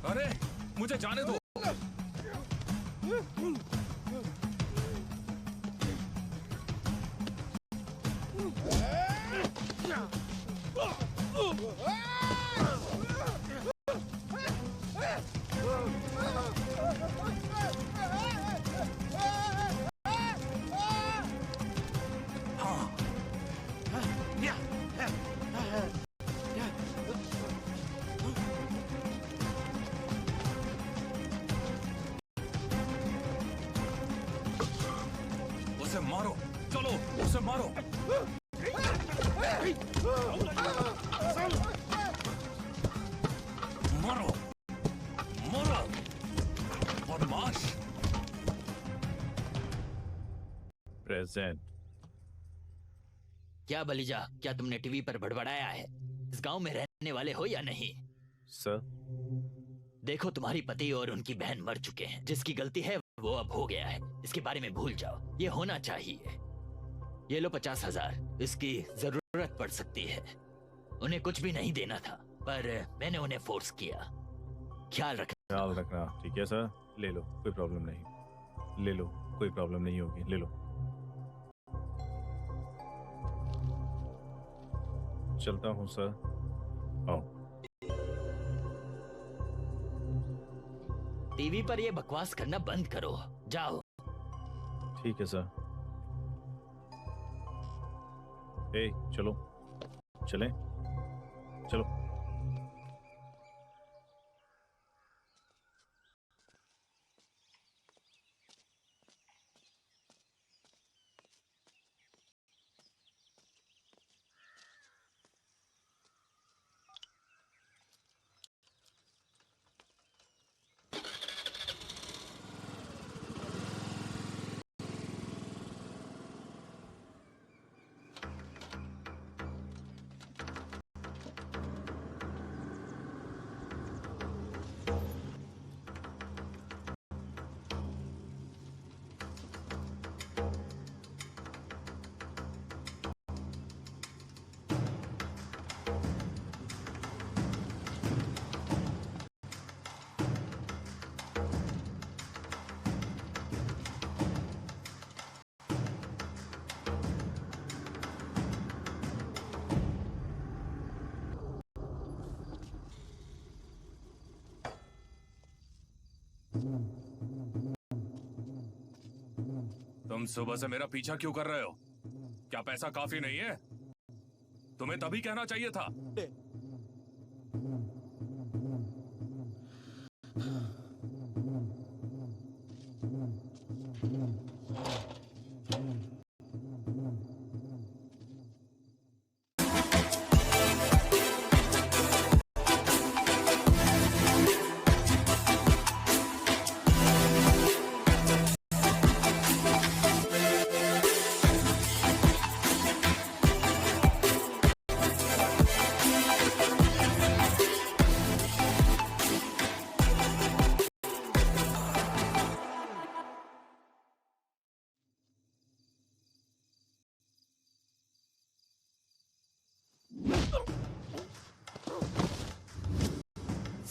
अरे मुझे जाने दो। उसे मारो, चलो उसे मारो। मारो, मारो, बदमाश। प्रेजेंट। क्या बलीजा, क्या तुमने टीवी पर बड़बड़ाया है? इस गांव में रहने वाले हो या नहीं? सर। देखो, तुम्हारी पति और उनकी बहन मर चुके हैं। जिसकी गलती है वो अब हो गया है, इसके बारे में भूल जाओ। ये होना चाहिए। ये लो 50,000, इसकी जरूरत पड़ सकती है। उन्हें कुछ भी नहीं देना था, पर मैंने उन्हें फोर्स किया। ख्याल रखना। ख्याल रखना। ठीक है सर, ले लो, कोई प्रॉब्लम नहीं। ले लो, कोई प्रॉब्लम नहीं होगी, ले लो। चलता हूँ सर। आओ। टीवी पर ये बकवास करना बंद करो, जाओ। ठीक है सर। ए, चलो, चलें, चलो। तुम सुबह से मेरा पीछा क्यों कर रहे हो? क्या पैसा काफी नहीं है? तुम्हें तभी कहना चाहिए था।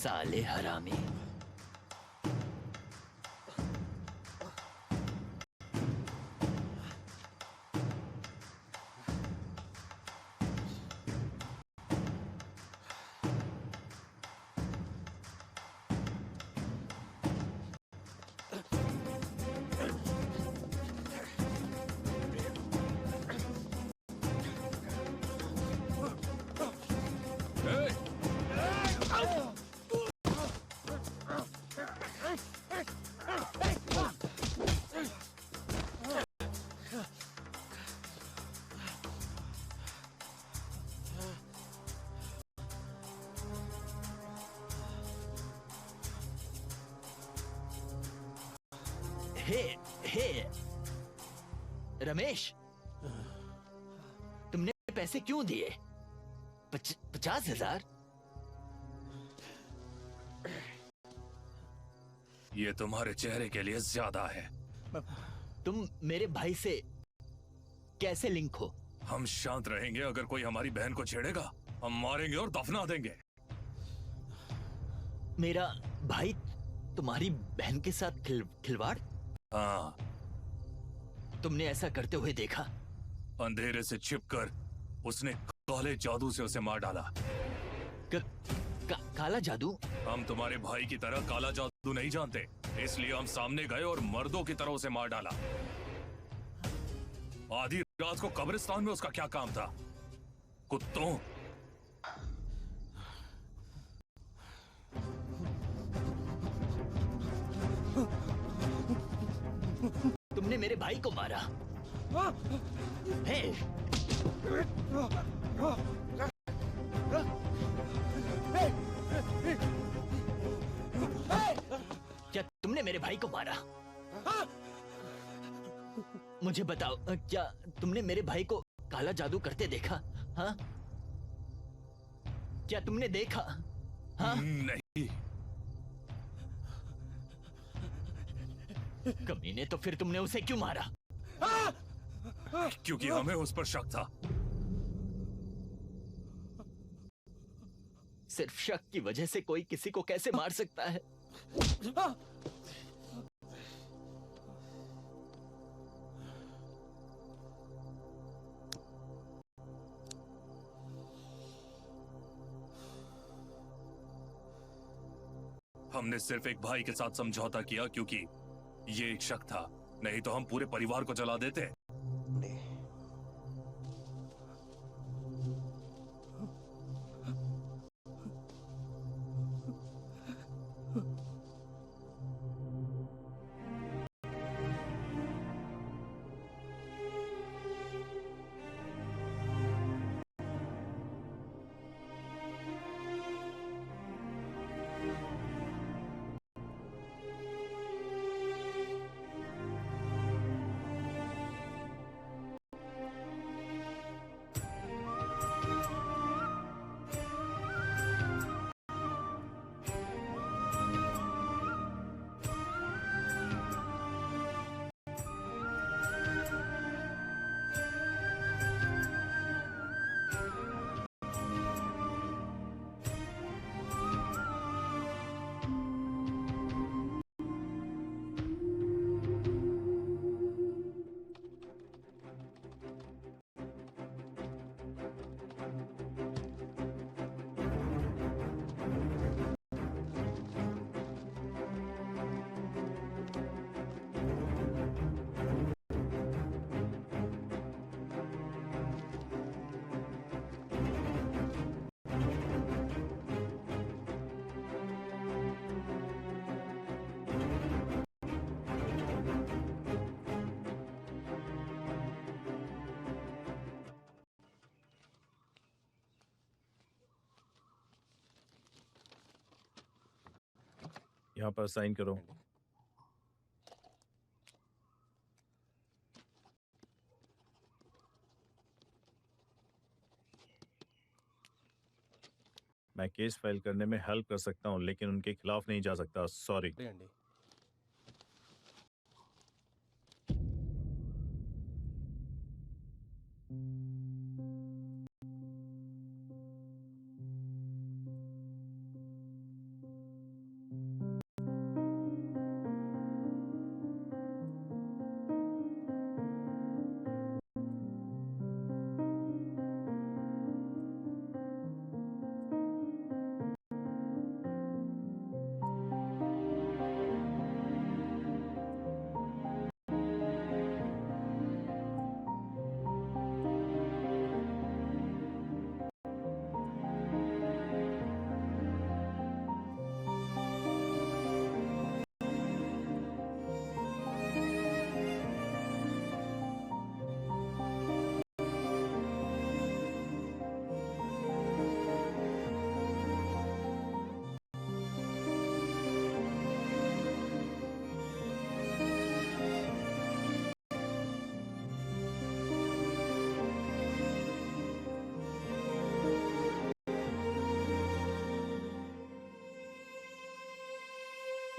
साले हरामी। हे हे रमेश, तुमने पैसे क्यों दिए? 50,000? ये तुम्हारे चेहरे के लिए ज्यादा है। तुम मेरे भाई से कैसे लिंक हो? हम शांत रहेंगे अगर कोई हमारी बहन को छेड़ेगा। हम मारेंगे और दफना देंगे। मेरा भाई तुम्हारी बहन के साथ खिलवाड़? हाँ, तुमने ऐसा करते हुए देखा? अंधेरे से छिपकर उसने काले जादू से उसे मार डाला। काला जादू? हम तुम्हारे भाई की तरह काला जादू नहीं जानते, इसलिए हम सामने गए और मर्दों की तरह उसे मार डाला। आधी रात को कब्रिस्तान में उसका क्या काम था? कुत्तों। तुमने मेरे भाई को मारा। हे! क्या तुमने मेरे भाई को मारा? मुझे बताओ, क्या तुमने मेरे भाई को काला जादू करते देखा? हाँ? क्या तुमने देखा? हाँ? नहीं। कमीने, तो फिर तुमने उसे क्यों मारा? क्योंकि हमें उस पर शक था। सिर्फ शक की वजह से कोई किसी को कैसे मार सकता है? हमने सिर्फ एक भाई के साथ समझौता किया क्योंकि ये एक शक था, नहीं तो हम पूरे परिवार को जला देते। यहाँ पर साइन करो। मैं केस फाइल करने में हेल्प कर सकता हूँ लेकिन उनके खिलाफ नहीं जा सकता। सॉरी। అండి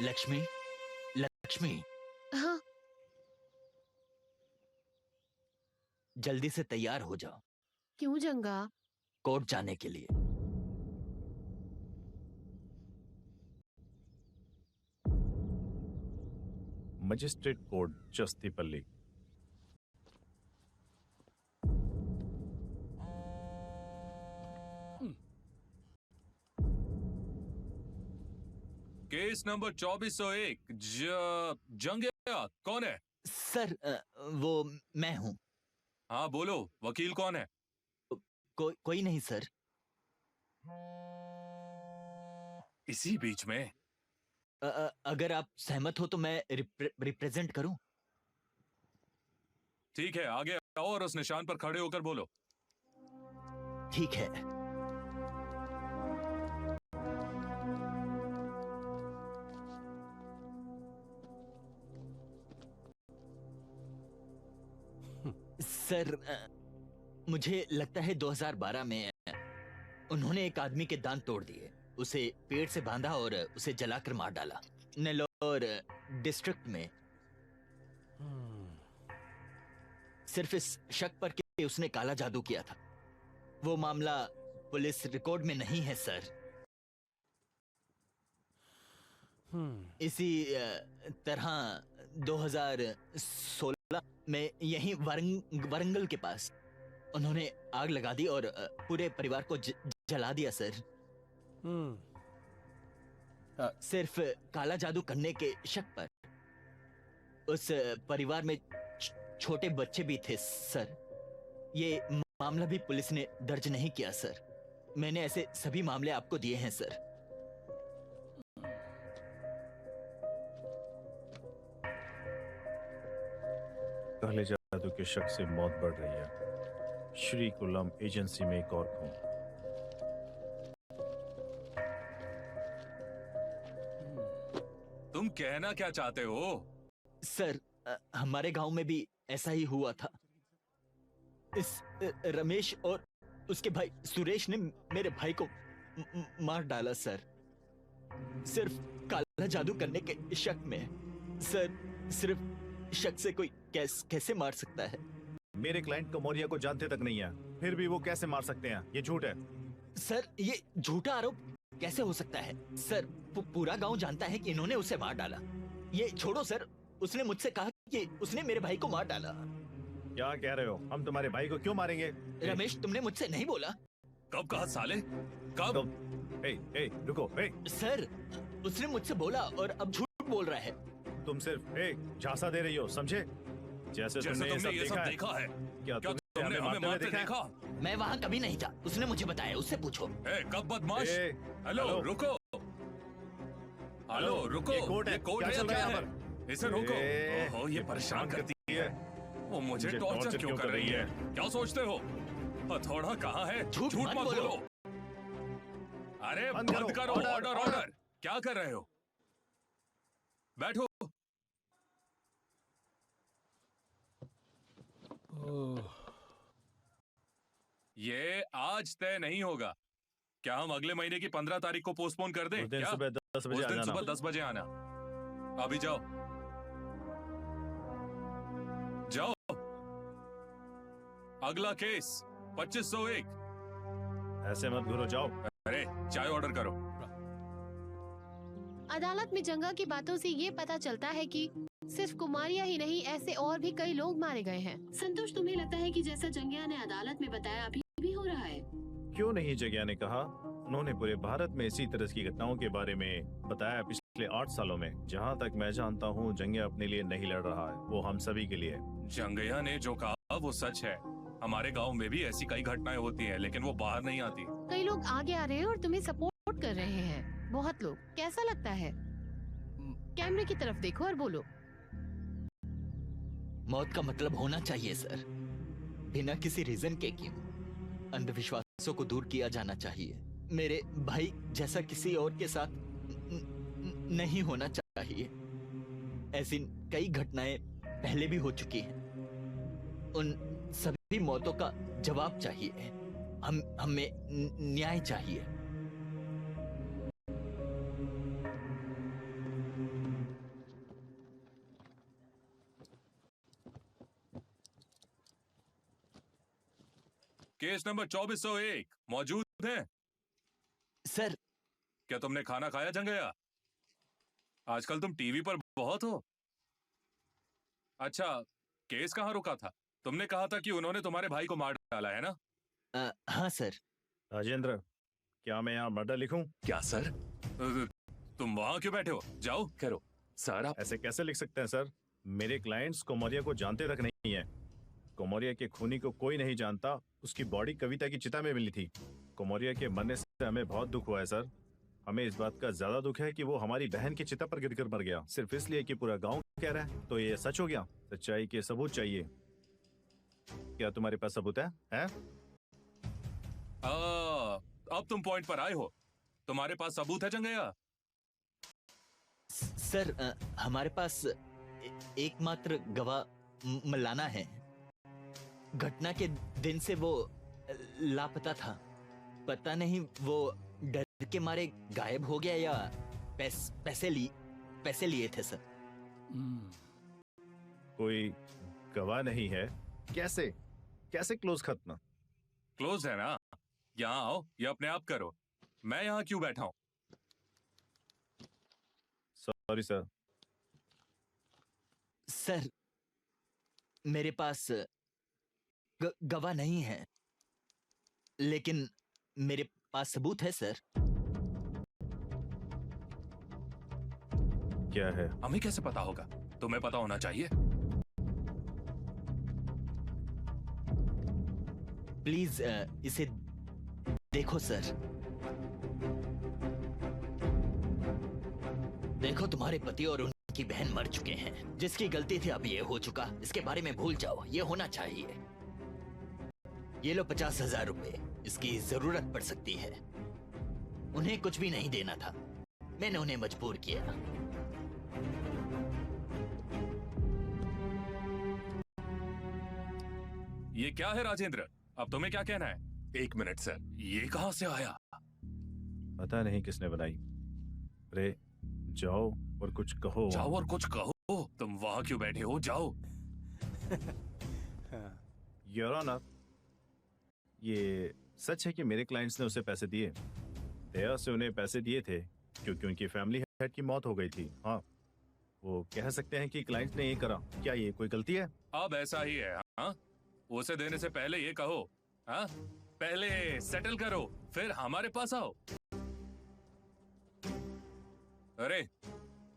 लक्ष्मी, लक्ष्मी, हाँ, जल्दी से तैयार हो जाओ क्यों जंगा? कोर्ट जाने के लिए। Magistrate court, Chastipalli. Case number 2401। Jangiya कौन है? सर, वो मैं हूं। हाँ बोलो, वकील कौन है? कोई नहीं सर। इसी बीच में अगर आप सहमत हो तो मैं रिप्रेजेंट करूं। ठीक है, आगे आओ और उस निशान पर खड़े होकर बोलो। ठीक है। सर, मुझे लगता है 2012 में उन्होंने एक आदमी के दांत तोड़ दिए। उसे पेड़ से बांधा और उसे जलाकर मार डाला। नेल्लोर डिस्ट्रिक्ट में सिर्फ इस शक पर कि उसने काला जादू किया था। वो मामला पुलिस रिकॉर्ड में नहीं है सर। इसी तरह 2016 में यहीं वारंगल के पास उन्होंने आग लगा दी और पूरे परिवार को जला दिया सर। सिर्फ काला जादू करने के शक पर। उस परिवार में छोटे बच्चे भी थे सर। ये मामला भी पुलिस ने दर्ज नहीं किया सर। मैंने ऐसे सभी मामले आपको दिए हैं सर। काले जादू के शक से मौत बढ़ रही है। श्री कुलम एजेंसी में एक और खून। तुम कहना क्या चाहते हो? सर हमारे गांव में भी ऐसा ही हुआ था। इस रमेश और उसके भाई सुरेश ने मेरे भाई को मार डाला सर। सिर्फ काला जादू करने के शक में। सर सिर्फ शक से कोई कैसे मार सकता है? मेरे क्लाइंट कोमोरिया को जानते तक नहीं है, फिर भी वो कैसे मार सकते हैं? ये झूठ है। सर ये झूठा आरोप कैसे हो सकता है? सर पूरा गांव जानता है कि इन्होंने उसे मार डाला। ये छोड़ो सर, उसने मुझसे कहा कि उसने मेरे भाई को मार डाला। क्या कह रहे हो? हम तुम्हारे भाई को क्यों मारेंगे? रमेश तुमने मुझसे नहीं बोला? कब कहा साले? कब? ए, रुको। सर उसने मुझसे बोला और अब झूठ बोल रहा है। तुम सिर्फ झांसा दे रही हो, समझे? जैसे तुमने ये सब देखा है। क्या तुमने हमें मारते देखा? मैं वहाँ कभी नहीं था। उसने मुझे बताया, उससे पूछो। कब बदमाश? हेलो रुको। हेलो रुको। ये कोर्ट है, कोर्ट क्या है चल रहा है क्या यहाँ है? पर? इसे रोको। ओहो ये परेशान करती है। वो मुझे टॉर्चर क्यों कर रही है? क्या सोचते हो? हथौड़ा कहाँ है? झूठ मत बोलो। अरे बंद करो। ऑर्डर। क्या कर रहे हो? बैठो। ये आज तय नहीं होगा। क्या हम अगले महीने की 15 तारीख को पोस्टपोन कर दें? उस दिन क्या? सुबह 10 बजे उस आ दिन जाना। सुबह 10 बजे आना। अभी जाओ। अगला केस 2501। ऐसे मत घुरो, जाओ। अरे चाय ऑर्डर करो। अदालत में जंगा की बातों से ये पता चलता है कि सिर्फ कुमारिया ही नहीं, ऐसे और भी कई लोग मारे गए हैं। संतोष, तुम्हें लगता है कि जैसा जंगिया ने अदालत में बताया अभी भी हो रहा है? क्यों नहीं? जगिया ने कहा। उन्होंने पूरे भारत में इसी तरह की घटनाओं के बारे में बताया पिछले 8 सालों में। जहाँ तक मैं जानता हूँ, जंगिया अपने लिए नहीं लड़ रहा है, वो हम सभी के लिए। जंगिया ने जो कहा वो सच है। हमारे गांव में भी ऐसी कई घटनाएं होती हैं, लेकिन वो बाहर नहीं आती। कई लोग आगे आ रहे हैं और तुम्हें सपोर्ट कर रहे हैं। बहुत लोग। कैसा लगता है? कैमरे की तरफ देखो और बोलो। मौत का मतलब होना चाहिए सर, बिना किसी रीजन के। क्यों? अंधविश्वासों को दूर किया जाना चाहिए। मेरे भाई जैसा किसी और के साथ नहीं होना चाहिए। ऐसी कई घटनाएं पहले भी हो चुकी हैं। उन सभी मौतों का जवाब चाहिए। हमें न्याय चाहिए। केस नंबर 2401 मौजूद है? सर क्या तुमने खाना खाया जंगया? आजकल तुम टीवी पर बहुत हो। अच्छा, केस कहाँ रुका था? तुमने कहा था कि उन्होंने तुम्हारे भाई को मार डाला है ना? हाँ सर। राजेंद्र, क्या मैं यहाँ मर्डर लिखूं? क्या सर? तुम वहां क्यों बैठे हो? जाओ करो। सर आप ऐसे कैसे लिख सकते हैं सर? मेरे क्लाइंट्स कोमोरिया को जानते तक नहीं है। कोमोरिया के खूनी को कोई नहीं जानता। उसकी बॉडी कविता की चिता में मिली थी। कोमोरिया के मरने से हमें बहुत दुख हुआ है सर। हमें इस बात का ज्यादा दुख है कि वो हमारी बहन की चिता पर गिरकर मर गया, सिर्फ इसलिए कि पूरा गांव कह रहा है। तो ये सच हो गया। सच्चाई के सबूत चाहिए। क्या तुम्हारे पास सबूत है? अब तुम पॉइंट पर आए हो। तुम्हारे पास सबूत है जंगया? सर हमारे पास एकमात्र गवाह मलाना है। घटना के दिन से वो लापता था। पता नहीं वो डर के मारे गायब हो गया या पैसे लिए थे सर? कोई गवाह नहीं है। कैसे कैसे क्लोज खत्म? क्लोज है ना? यहाँ आओ, ये अपने आप करो। मैं यहाँ क्यों बैठा हूँ? Sorry sir. सर मेरे पास गवाह नहीं है, लेकिन मेरे पास सबूत है सर। क्या है? हमें कैसे पता होगा? तुम्हें पता होना चाहिए। प्लीज इसे देखो सर। देखो, तुम्हारे पति और उनकी बहन मर चुके हैं। जिसकी गलती थी अब ये हो चुका, इसके बारे में भूल जाओ। ये होना चाहिए। ये लो 50,000 रुपए, इसकी जरूरत पड़ सकती है। उन्हें कुछ भी नहीं देना था, मैंने उन्हें मजबूर किया। ये क्या है राजेंद्र? अब तुम्हें क्या कहना है? एक मिनट सर, ये कहाँ से आया? पता नहीं किसने बनाई। अरे जाओ और कुछ कहो। जाओ और कुछ कहो। तुम वहां क्यों बैठे हो? जाओ। योर ऑनर, ये सच है कि मेरे क्लाइंट्स ने उसे पैसे दिए। दया से उन्हें पैसे दिए थे क्योंकि उनकी फैमिली हेड की मौत हो गई थी। हाँ, वो कह सकते हैं कि क्लाइंट ने ये करा। क्या ये कोई गलती है? अब ऐसा ही है। हाँ, उसे देने से पहले ये कहो। हाँ, पहले सेटल करो, फिर हमारे पास आओ। अरे,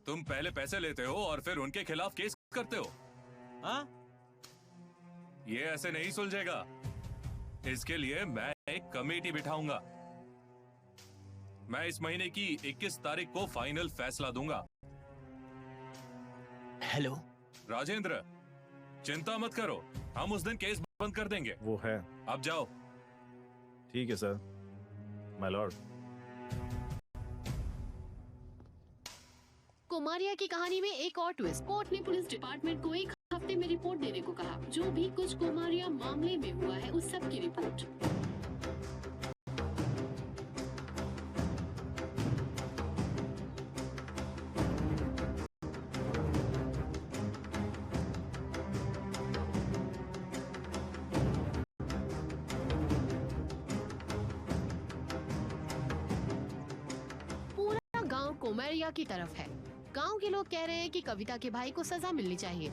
तुम पहले पैसे लेते हो और फिर उनके खिलाफ केस करते हो। हाँ? ये ऐसे नहीं सुलझेगा। इसके लिए मैं एक कमेटी बिठाऊंगा। मैं इस महीने की 21 तारीख को फाइनल फैसला दूंगा। हेलो राजेंद्र, चिंता मत करो, हम उस दिन केस बंद कर देंगे। वो है। अब जाओ। ठीक है सर, माय लॉर्ड। कुमारिया की कहानी में एक और ट्विस्ट। कोर्ट ने पुलिस डिपार्टमेंट को 1 हफ्ते में रिपोर्ट देने को कहा। जो भी कुछ कुमारिया मामले में हुआ है, उस सब की रिपोर्ट। पूरा गांव कुमारिया की तरफ है। गांव के लोग कह रहे हैं कि कविता के भाई को सजा मिलनी चाहिए।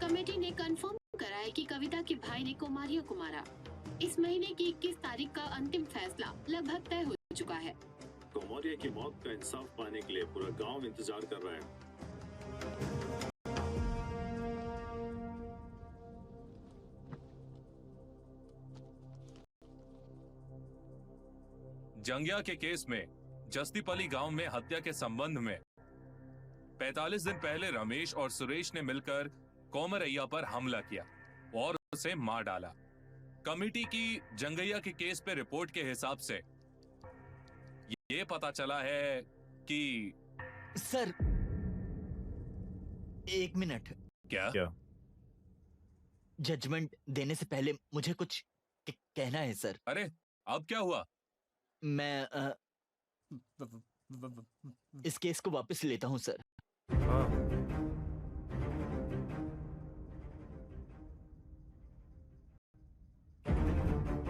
कमेटी ने कंफर्म करा है कि कविता के भाई ने कुमारिया को मारा। इस महीने की 21 तारीख का अंतिम फैसला लगभग तय हो चुका है। कुमारिया की मौत का इंसाफ पाने के लिए पूरा गांव इंतजार कर रहा है। जंगिया के केस में जस्तीपली गांव में हत्या के संबंध में 45 दिन पहले रमेश और सुरेश ने मिलकर कोमरैया पर हमला किया और उसे मार डाला। कमेटी की जंगैया के केस पे रिपोर्ट के हिसाब से ये पता चला है कि सर, एक मिनट। क्या? क्या? जजमेंट देने से पहले मुझे कुछ कहना है सर। अरे, अब क्या हुआ? मैं इस केस को वापस लेता हूं सर। हाँ,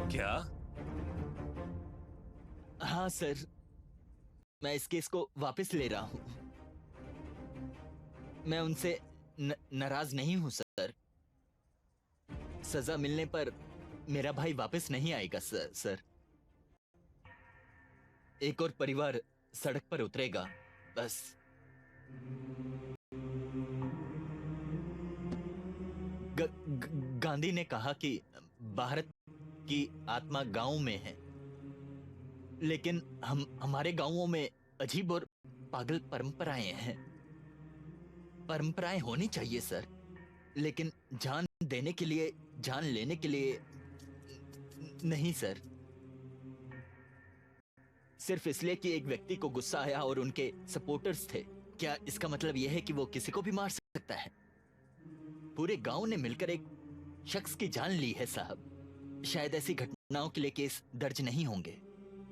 क्या? हाँ सर, मैं इस केस को वापस ले रहा हूं। मैं उनसे नाराज नहीं हूं सर। सजा मिलने पर मेरा भाई वापस नहीं आएगा सर। एक और परिवार सड़क पर उतरेगा, बस। गांधी ने कहा कि भारत की आत्मा गांव में है, लेकिन हमारे गांवों में अजीब और पागल परंपराएं हैं। परंपराएं होनी चाहिए सर, लेकिन जान देने के लिए, जान लेने के लिए नहीं सर। सिर्फ इसलिए कि एक व्यक्ति को गुस्सा आया और उनके सपोर्टर्स थे, क्या इसका मतलब यह है कि वो किसी को भी मार सकता है? पूरे गांव ने मिलकर एक शख्स की जान ली है साहब। शायद ऐसी घटनाओं के लिए केस दर्ज नहीं होंगे,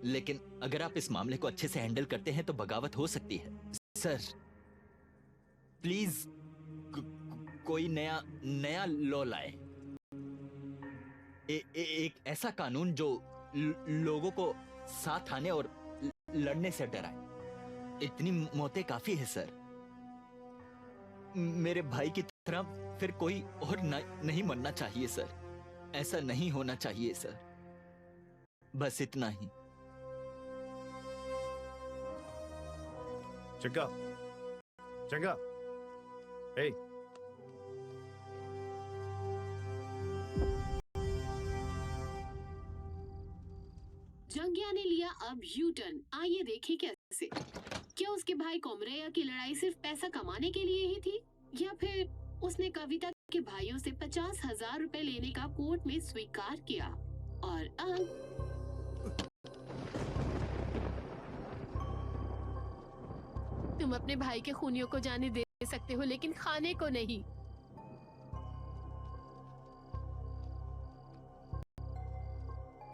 लेकिन अगर आप इस मामले को अच्छे से हैंडल करते हैं तो बगावत हो सकती है। सर प्लीज कोई नया लॉ लाए। एक ऐसा कानून जो लोगों को साथ आने और लड़ने से डराए। इतनी मौतें काफी है सर। मेरे भाई की तरह फिर कोई और नहीं मरना चाहिए सर। ऐसा नहीं होना चाहिए सर। बस इतना ही। चंगा, चंगा, ए, जंगिया ने लिया अब यू टर्न। आइए देखें कैसे। क्या उसके भाई कोमरेया की लड़ाई सिर्फ पैसा कमाने के लिए ही थी, या फिर उसने कविता के भाइयों से 50,000 रुपए लेने का कोर्ट में स्वीकार किया और अब तुम अपने भाई के खूनियों को जाने दे सकते हो, लेकिन खाने को नहीं।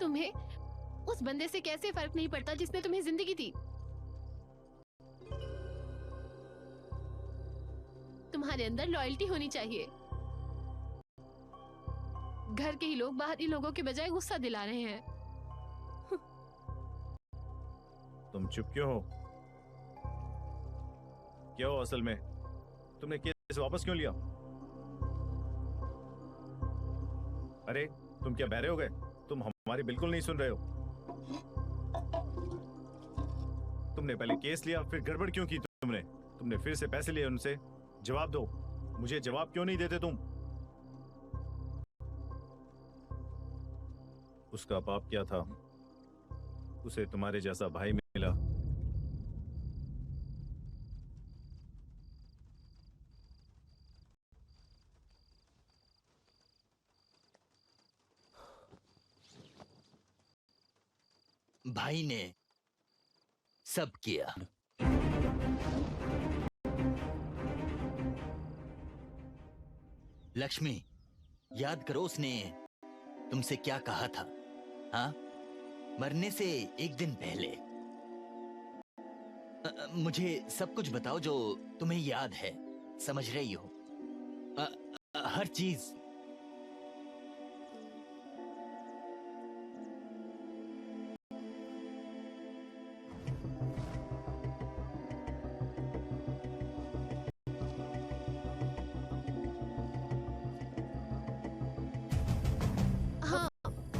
तुम्हें उस बंदे से कैसे फर्क नहीं पड़ता जिसने तुम्हें जिंदगी दी? तुम्हारे अंदर लॉयल्टी होनी चाहिए। घर के ही लोग बाहरी लोगों के बजाय गुस्सा दिला रहे हैं। तुम चुप क्यों हो? क्या हो असल में? तुमने केस वापस क्यों लिया? अरे तुम क्या बहरे हो गए? तुम हमारी बिल्कुल नहीं सुन रहे हो। तुमने पहले केस लिया, फिर गड़बड़ क्यों की तुमने फिर से पैसे लिए उनसे। जवाब दो, मुझे जवाब क्यों नहीं देते तुम? उसका पाप क्या था? उसे तुम्हारे जैसा भाई मिला। भाई ने सब किया। लक्ष्मी, याद करो उसने तुमसे क्या कहा था? हाँ, मरने से एक दिन पहले। मुझे सब कुछ बताओ जो तुम्हें याद है। समझ रही हो? हर चीज।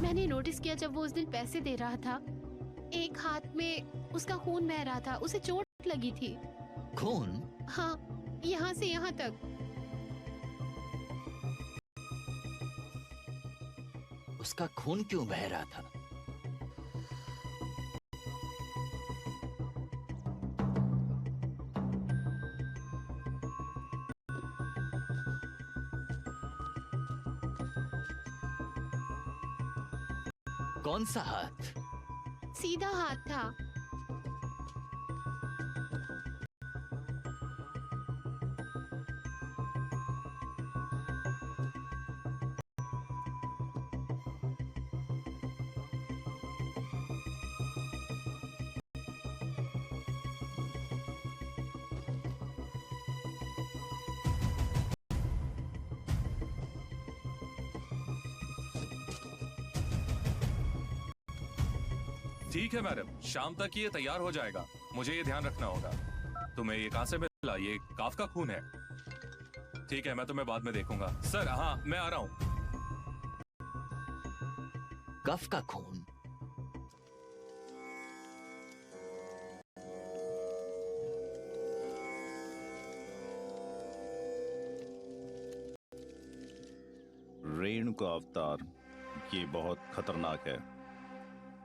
मैंने नोटिस किया जब वो उस दिन पैसे दे रहा था, एक हाथ में उसका खून बह रहा था। उसे चोट लगी थी। खून? हाँ, यहाँ से यहाँ तक। उसका खून क्यों बह रहा था? कौन सा हाथ? सीधा हाथ था। ठीक है मैडम, शाम तक ये तैयार हो जाएगा। मुझे ये ध्यान रखना होगा। तुम्हें ये कहां से मिला? ये काफ का खून है। ठीक है, मैं तुम्हें बाद में देखूंगा। सर हाँ, मैं आ रहा हूं। कफ का खून? रेणुका अवतार, ये बहुत खतरनाक है।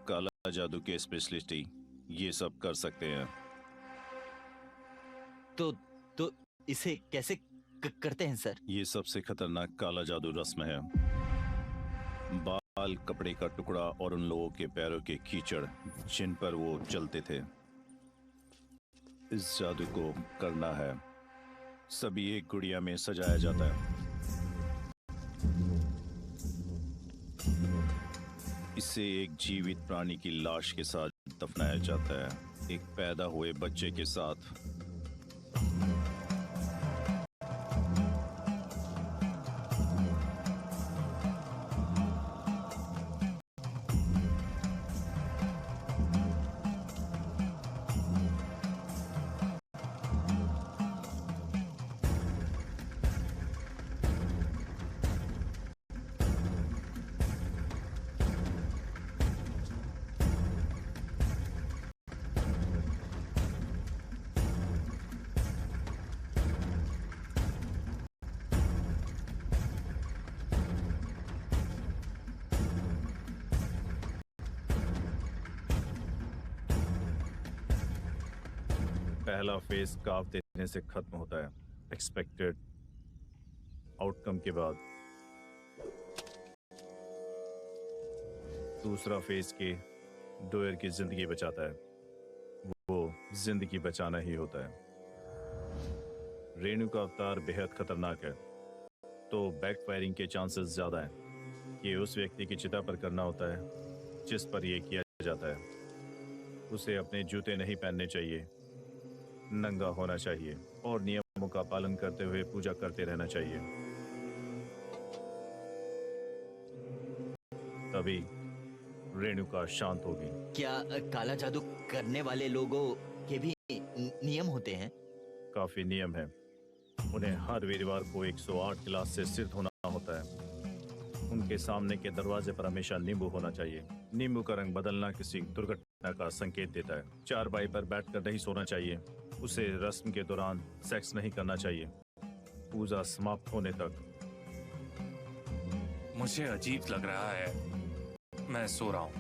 काला जादू के स्पेशलिस्ट ही ये सब कर सकते हैं। तो इसे कैसे करते हैं सर? ये सबसे खतरनाक काला जादू रस्म है। बाल, कपड़े का टुकड़ा और उन लोगों के पैरों के कीचड़ जिन पर वो चलते थे, इस जादू को करना है। सभी एक गुड़िया में सजाया जाता है। इसे एक जीवित प्राणी की लाश के साथ दफनाया जाता है, एक पैदा हुए बच्चे के साथ। पहला फेज काफ देने से खत्म होता है, एक्सपेक्टेड आउटकम के बाद। दूसरा फेज के डोयर की जिंदगी बचाता है, वो जिंदगी बचाना ही होता है। रेणु का अवतार बेहद खतरनाक है, तो बैकफायरिंग के चांसेस ज्यादा हैं। ये उस व्यक्ति की चिता पर करना होता है जिस पर यह किया जाता है। उसे अपने जूते नहीं पहनने चाहिए, नंगा होना चाहिए और नियमों का पालन करते हुए पूजा करते रहना चाहिए। तभी रेणुका शांत होगी। क्या काला जादू करने वाले लोगों के भी नियम होते हैं? काफी नियम है। उन्हें हर वीरवार को 108 गिलास से सिद्ध होना होता है। उनके सामने के दरवाजे पर हमेशा नींबू होना चाहिए। नींबू का रंग बदलना किसी दुर्घटना का संकेत देता है। चारपाई पर बैठकर नहीं सोना चाहिए। उसे रस्म के दौरान सेक्स नहीं करना चाहिए, पूजा समाप्त होने तक। मुझे अजीब लग रहा है, मैं सो रहा हूं।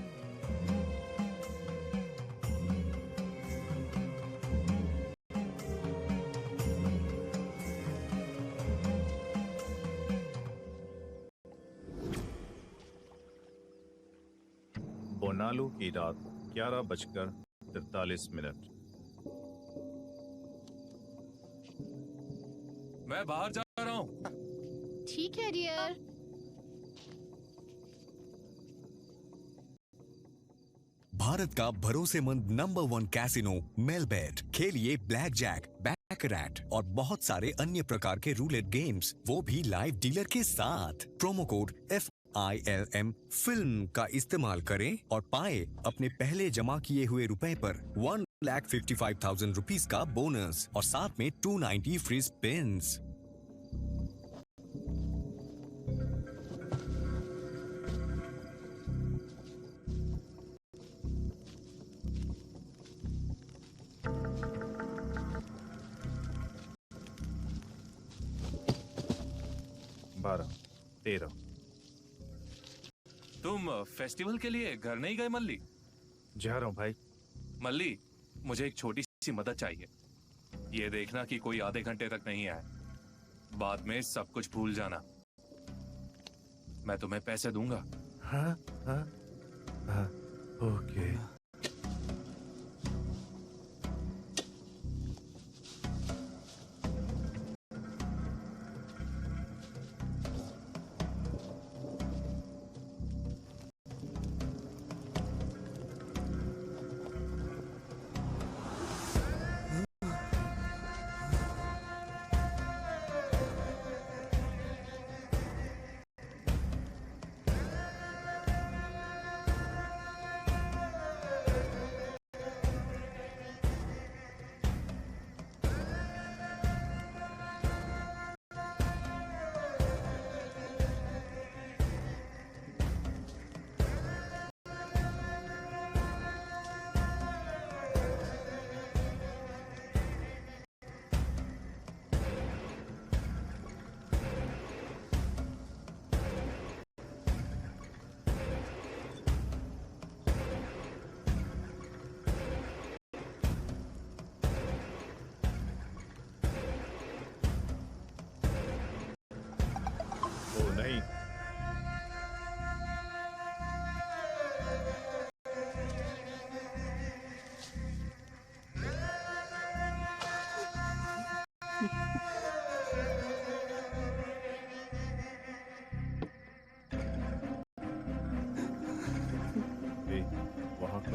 बोनालू की रात 11:43। मैं बाहर जा रहा हूं। ठीक है डियर। भारत का भरोसेमंद नंबर 1 कैसीनो मेलबेट। खेलिए ब्लैक जैक, बैकरैट और बहुत सारे अन्य प्रकार के रूलेट गेम्स, वो भी लाइव डीलर के साथ। प्रोमो कोड FILM फिल्म का इस्तेमाल करें और पाए अपने पहले जमा किए हुए रुपए पर 1,55,000 रुपीस का बोनस और साथ में 290 फ्री स्पिन्स। बारह, 13। तुम फेस्टिवल के लिए घर नहीं गए मल्ली? जा रहा हूं भाई। मल्ली, मुझे एक छोटी सी मदद चाहिए। ये देखना कि कोई आधे घंटे तक नहीं आए। बाद में सब कुछ भूल जाना। मैं तुम्हें पैसे दूंगा। हाँ, हाँ, हाँ, ओके।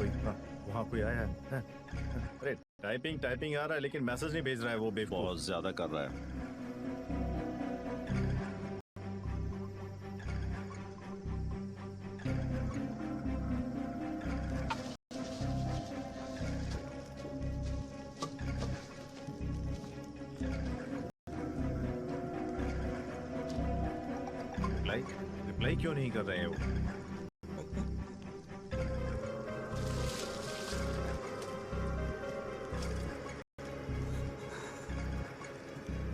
कोई, हाँ, वहाँ कोई आया है, हाँ, हाँ। अरे टाइपिंग टाइपिंग आ रहा है लेकिन मैसेज नहीं भेज रहा है वो बेवकूफ। बहुत ज्यादा कर रहा है। रिप्लाई रिप्लाई क्यों नहीं कर रहे हैं वो?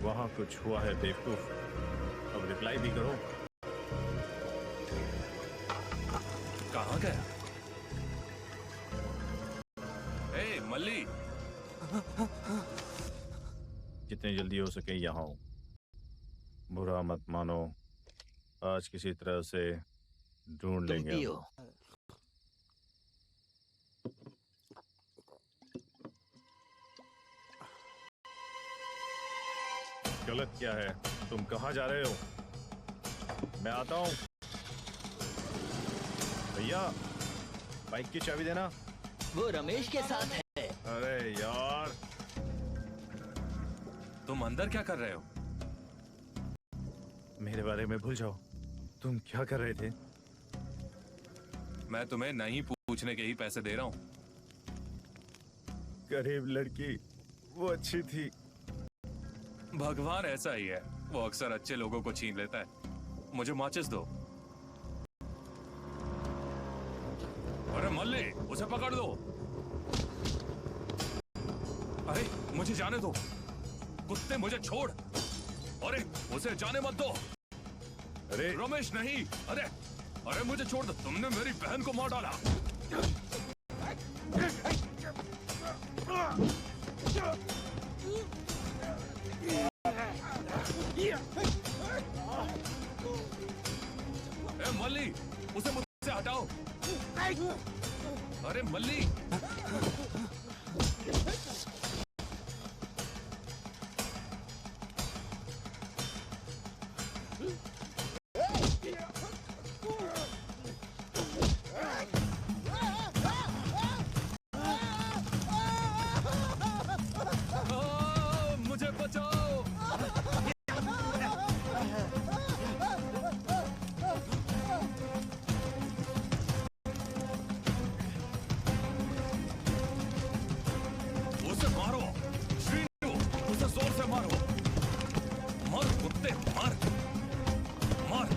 वहाँ कुछ हुआ है बेवकूफ, अब रिप्लाई भी करो। कहाँ गया? ए मल्ली, जितनी जल्दी हो सके यहाँ हो। बुरा मत मानो, आज किसी तरह से ढूंढ तुम लेंगे पियो। हम। गलत क्या है? तुम कहाँ जा रहे हो? मैं आता हूँ। भैया बाइक की चाबी देना। वो रमेश के साथ है। अरे यार, तुम अंदर क्या कर रहे हो? मेरे बारे में भूल जाओ। तुम क्या कर रहे थे? मैं तुम्हें नहीं पूछने के ही पैसे दे रहा हूँ। गरीब लड़की, वो अच्छी थी। भगवान ऐसा ही है, वो अक्सर अच्छे लोगों को छीन लेता है। मुझे माचिस दो। अरे मल्ली, उसे पकड़ दो। अरे मुझे जाने दो, कुत्ते मुझे छोड़। अरे उसे जाने मत दो। अरे रमेश नहीं, अरे अरे मुझे छोड़ दो, तुमने मेरी बहन को मार डाला। ए मल्ली, उसे मुझसे हटाओ। अरे मल्ली, मुझे बचाओ। उसे मारो श्रीनु, उसे जोर से मारो। मर कुत्ते, मर मर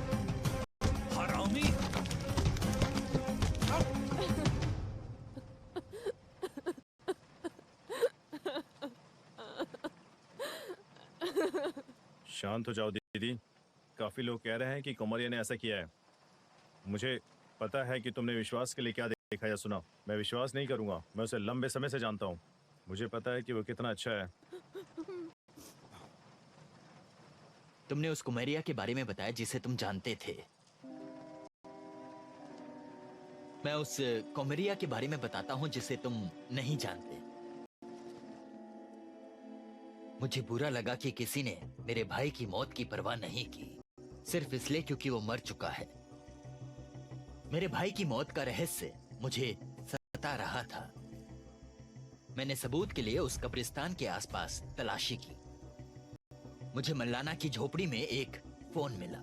हरामी। शांत हो जाओ दीदी। काफी लोग कह रहे हैं कि कोमरिया ने ऐसा किया है। मुझे पता है कि तुमने विश्वास के लिए क्या देखा या सुना। मैं विश्वास नहीं करूंगा, मैं उसे लंबे समय से जानता हूँ। मुझे पता है कि वो कितना अच्छा है। तुमने उस कुमेरिया के बारे में बताया जिसे तुम जानते थे। मैं उस कुमेरिया के बारे में बताता हूं जिसे तुम नहीं जानते। मुझे बुरा लगा कि किसी ने मेरे भाई की मौत की परवाह नहीं की, सिर्फ इसलिए क्योंकि वो मर चुका है। मेरे भाई की मौत का रहस्य मुझे सता रहा था। मैंने सबूत के लिए उस कब्रिस्तान के आसपास तलाशी की। मुझे मल्लाना की झोपड़ी में एक फोन मिला।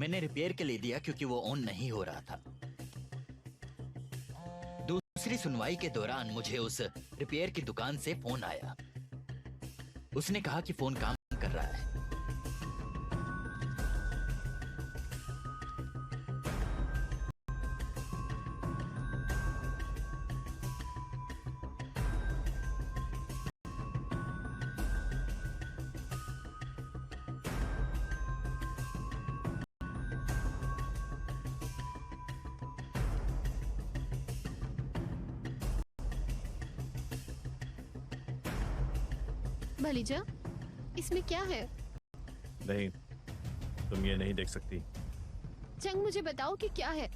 मैंने रिपेयर के लिए दिया क्योंकि वो ऑन नहीं हो रहा था। दूसरी सुनवाई के दौरान मुझे उस रिपेयर की दुकान से फोन आया। उसने कहा कि फोन काम कर रहा है। भलीजा, इसमें क्या है? नहीं, तुम ये नहीं देख सकती। चंग, मुझे बताओ कि क्या है।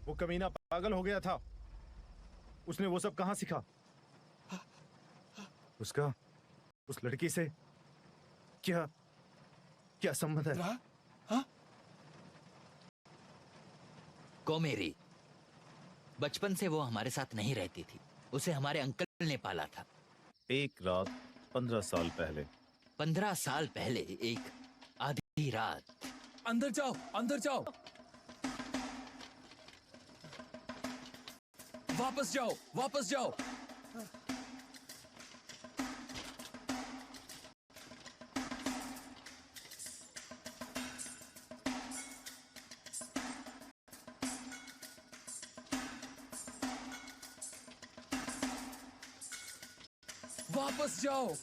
वो कमीना पागल हो गया था। उसने वो सब कहाँ सीखा? उसका उस लड़की से क्या क्या संबंध है? कोमेरी, बचपन से वो हमारे साथ नहीं रहती थी। उसे हमारे अंकल ने पाला था। एक रात 15 साल पहले। 15 साल पहले एक आधी रात। अंदर जाओ, अंदर जाओ। वापस जाओ, वापस जाओ। वापस जाओ।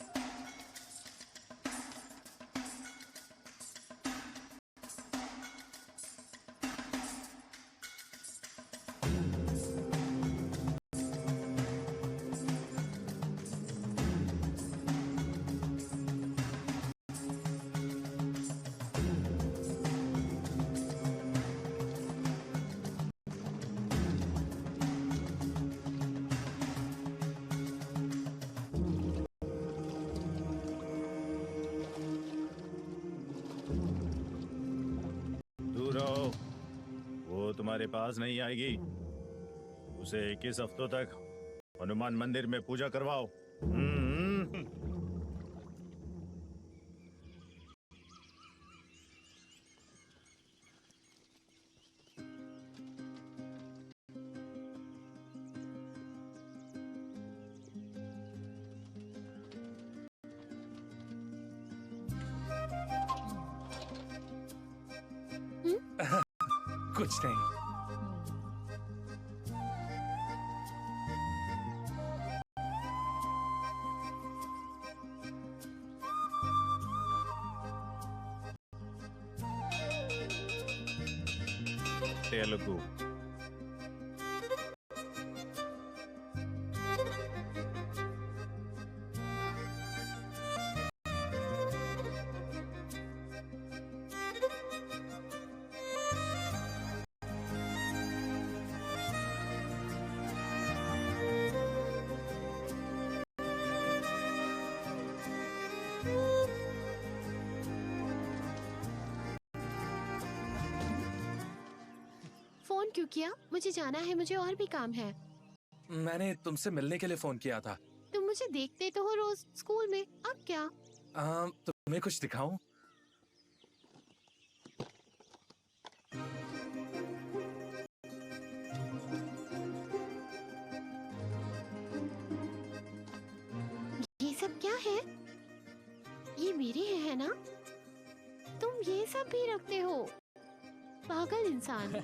दूर रहो, वो तुम्हारे पास नहीं आएगी। उसे 21 हफ्तों तक हनुमान मंदिर में पूजा करवाओ। कुछ नहीं। तेलुगु। फोन क्यों किया? मुझे जाना है, मुझे और भी काम है। मैंने तुमसे मिलने के लिए फोन किया था। तुम मुझे देखते तो हो रोज स्कूल में, अब क्या? तुम्हें कुछ दिखाऊं? ये सब क्या है? ये मेरे है ना? तुम ये सब भी रखते हो? पागल इंसान।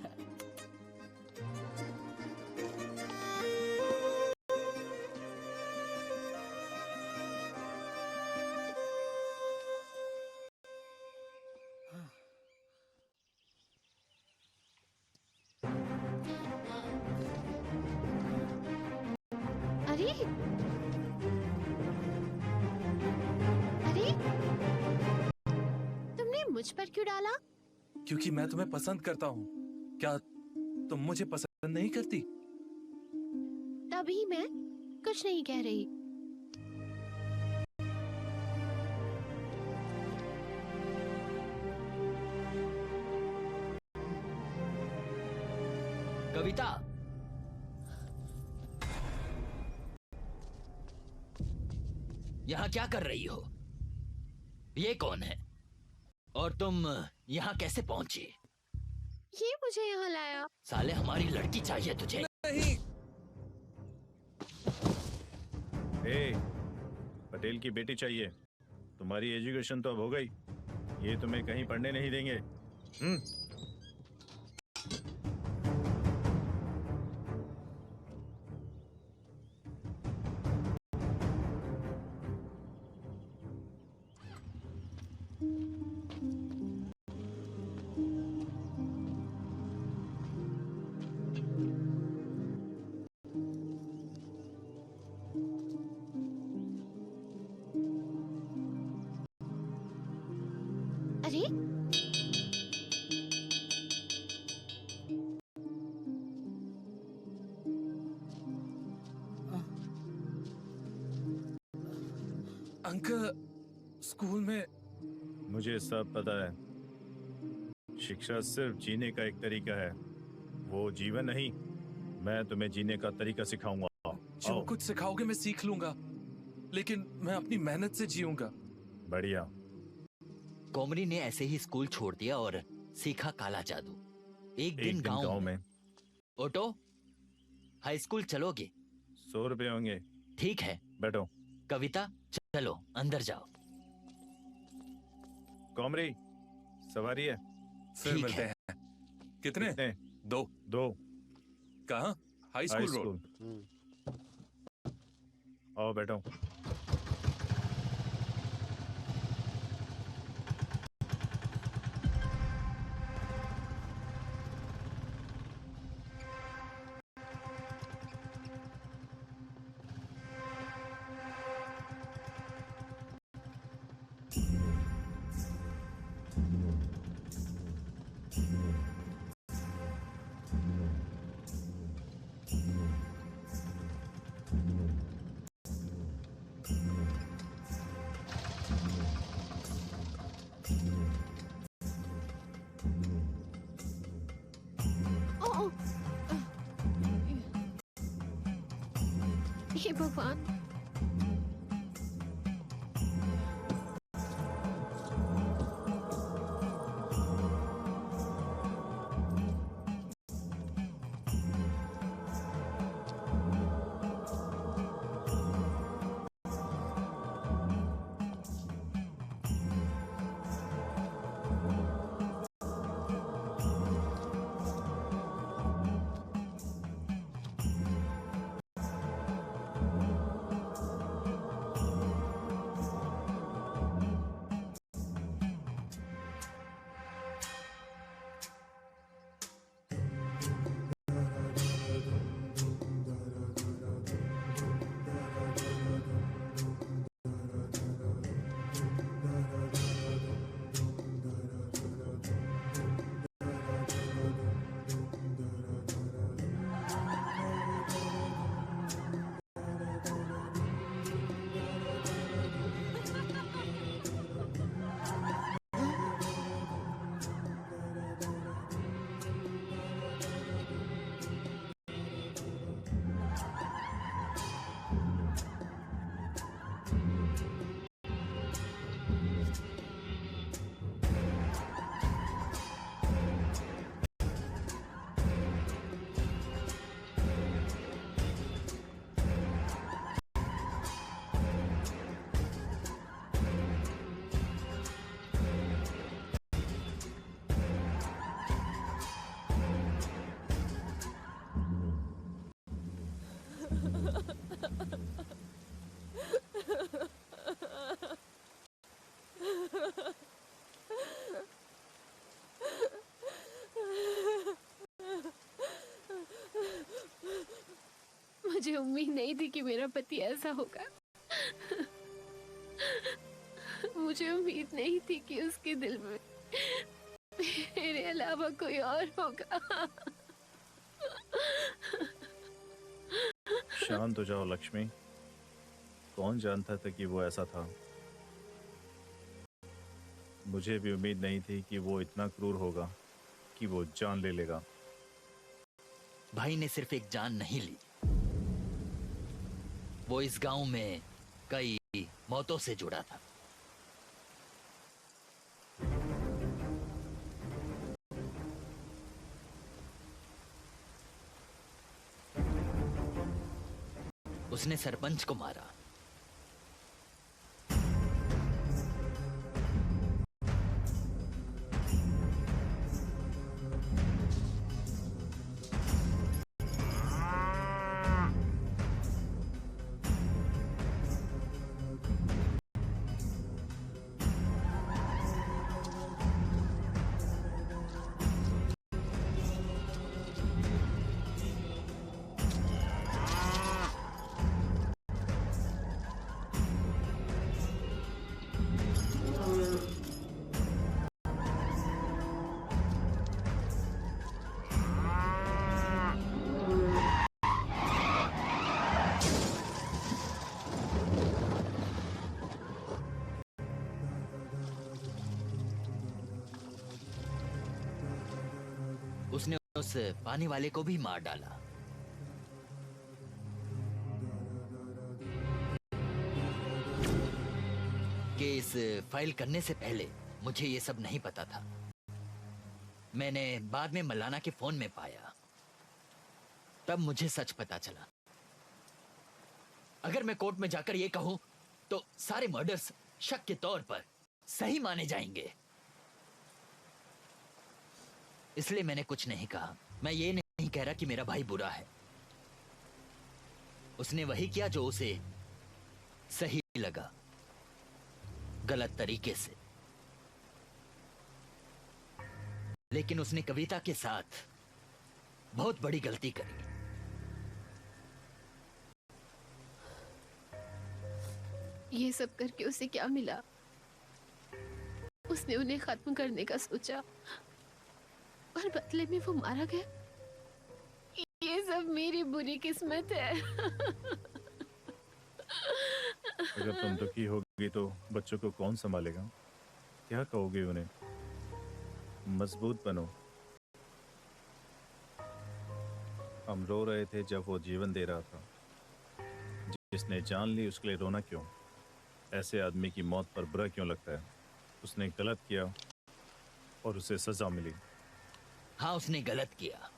अरे अरे, तुमने मुझ पर क्यों डाला? क्योंकि मैं तुम्हें पसंद करता हूँ। क्या तुम मुझे पसंद नहीं करती? तभी मैं कुछ नहीं कह रही। कविता, यहाँ क्या कर रही हो? ये कौन है? और तुम यहाँ कैसे पहुंची? ये मुझे यहाँ लाया। साले, हमारी लड़की चाहिए तुझे। नहीं। ए, पटेल की बेटी चाहिए। तुम्हारी एजुकेशन तो अब हो गई, ये तुम्हें कहीं पढ़ने नहीं देंगे। अरे अंकल, स्कूल में मुझे सब पता है। शिक्षा सिर्फ जीने का एक तरीका है, वो जीवन नहीं। मैं तुम्हें जीने का तरीका सिखाऊंगा। जो आओ। कुछ सिखाओगे मैं सीख लूंगा, लेकिन मैं अपनी मेहनत से जीऊंगा। बढ़िया। कोमरी ने ऐसे ही स्कूल छोड़ दिया और सीखा काला जादू। एक दिन एक दिन गांव गांव में ओटो, हाई स्कूल चलोगे? 100 रुपए होंगे। ठीक है। बैठो। कविता, चलो अंदर जाओ। कॉमरी, सवारी है। फिर ठीक मिलते है। हैं। कितने? कितने? 2। 2। कहाँ? High high school road. School. आओ बैठो। ओह, हे भगवान। मुझे उम्मीद नहीं थी कि मेरा पति ऐसा होगा। मुझे उम्मीद नहीं थी कि उसके दिल में मेरे अलावा कोई और होगा। शांत हो जाओ लक्ष्मी। कौन जानता था कि वो ऐसा था। मुझे भी उम्मीद नहीं थी कि वो इतना क्रूर होगा कि वो जान ले लेगा। भाई ने सिर्फ एक जान नहीं ली, वो इस गांव में कई मौतों से जुड़ा था। उसने सरपंच को मारा। उस पानी वाले को भी मार डाला। केस फाइल करने से पहले मुझे ये सब नहीं पता था। मैंने बाद में मलाना के फोन में पाया, तब मुझे सच पता चला। अगर मैं कोर्ट में जाकर ये कहूं तो सारे मर्डर्स शक के तौर पर सही माने जाएंगे। इसलिए मैंने कुछ नहीं कहा। मैं ये नहीं कह रहा कि मेरा भाई बुरा है। उसने वही किया जो उसे सही लगा, गलत तरीके से। लेकिन उसने कविता के साथ बहुत बड़ी गलती करी। ये सब करके उसे क्या मिला? उसने उन्हें खत्म करने का सोचा और बदले में वो मारा गया। ये सब मेरी बुरी किस्मत है। अगर तुम दुखी होगी तो बच्चों को कौन संभालेगा? क्या कहोगे उन्हें? मजबूत बनो। हम रो रहे थे जब वो जीवन दे रहा था। जिसने जान ली उसके लिए रोना क्यों? ऐसे आदमी की मौत पर बुरा क्यों लगता है? उसने गलत किया और उसे सजा मिली। हाँ, उसने गलत किया,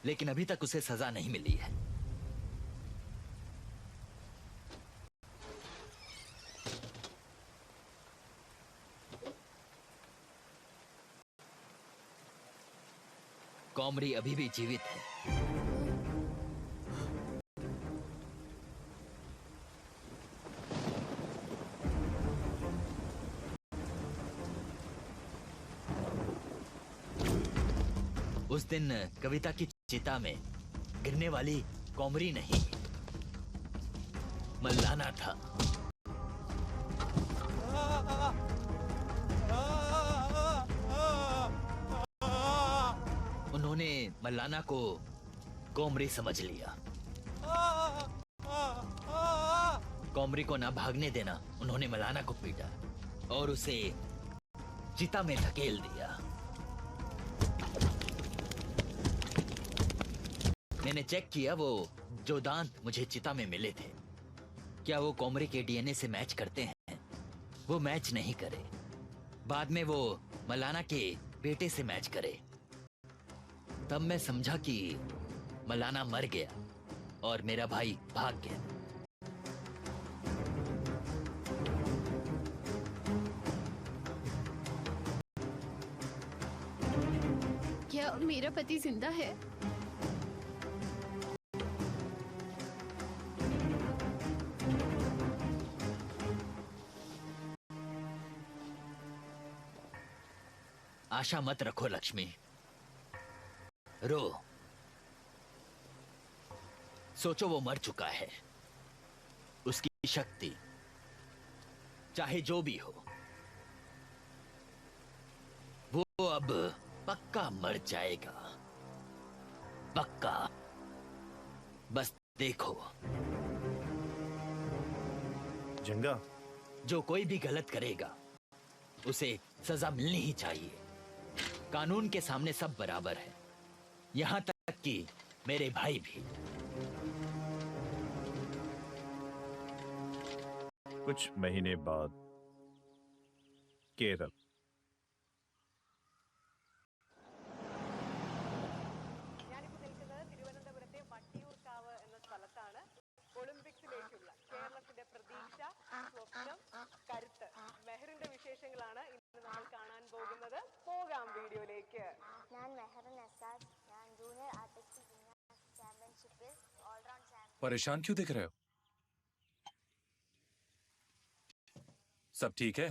लेकिन अभी तक उसे सजा नहीं मिली है। कॉमरी अभी भी जीवित है। उस दिन कविता की चिता में गिरने वाली कॉमरी नहीं, मल्लाना था। उन्होंने मल्लाना को कॉमरी समझ लिया। कॉमरी को ना भागने देना, उन्होंने मल्लाना को पीटा और उसे चिता में धकेल दिया। मैंने चेक किया, वो जो दांत मुझे चिता में मिले थे, क्या वो कॉमरी के डीएनए से मैच करते हैं? वो मैच नहीं करे। बाद में वो मलाना के बेटे से मैच करे। तब मैं समझा कि मलाना मर गया और मेरा भाई भाग गया। क्या मेरा पति जिंदा है? आशा मत रखो लक्ष्मी, रो। सोचो वो मर चुका है। उसकी शक्ति चाहे जो भी हो, वो अब पक्का मर जाएगा, पक्का। बस देखो। जंगा, जो कोई भी गलत करेगा उसे सजा मिलनी ही चाहिए। कानून के सामने सब बराबर है, यहां तक कि मेरे भाई भी। कुछ महीने बाद केरल। ഞാനിപ്പോൾ നിൽക്കുന്നത് തിരുവനന്തപുരത്തെ വട്ടിയൂർക്കാവ് എന്ന സ്ഥലത്താണ്. ഒളിമ്പിക്സിലേക്കുള്ള കേരളത്തിന്റെ പ്രതീക്ഷ, സ്വപ്നം, കരുത്ത്, മെഹറിന്റെ വിശേഷങ്ങളാണ് ഇന്ന് നമ്മൾ കാണാൻ പോകുന്നത്. പോകാം വീഡിയോയിലേക്ക്. ഞാൻ മെഹറിൻ എസാദ്. ഞാൻ ജൂനിയർ ആർട്ടിസ്റ്റിക് ജിംനാസ്റ്റിക് ചാമ്പ്യൻഷിപ്പിൽ ഓൾറൗണ്ട് ചാമ്പ്യൻ. परेशान क्यों दिख रहे हो? सब ठीक है?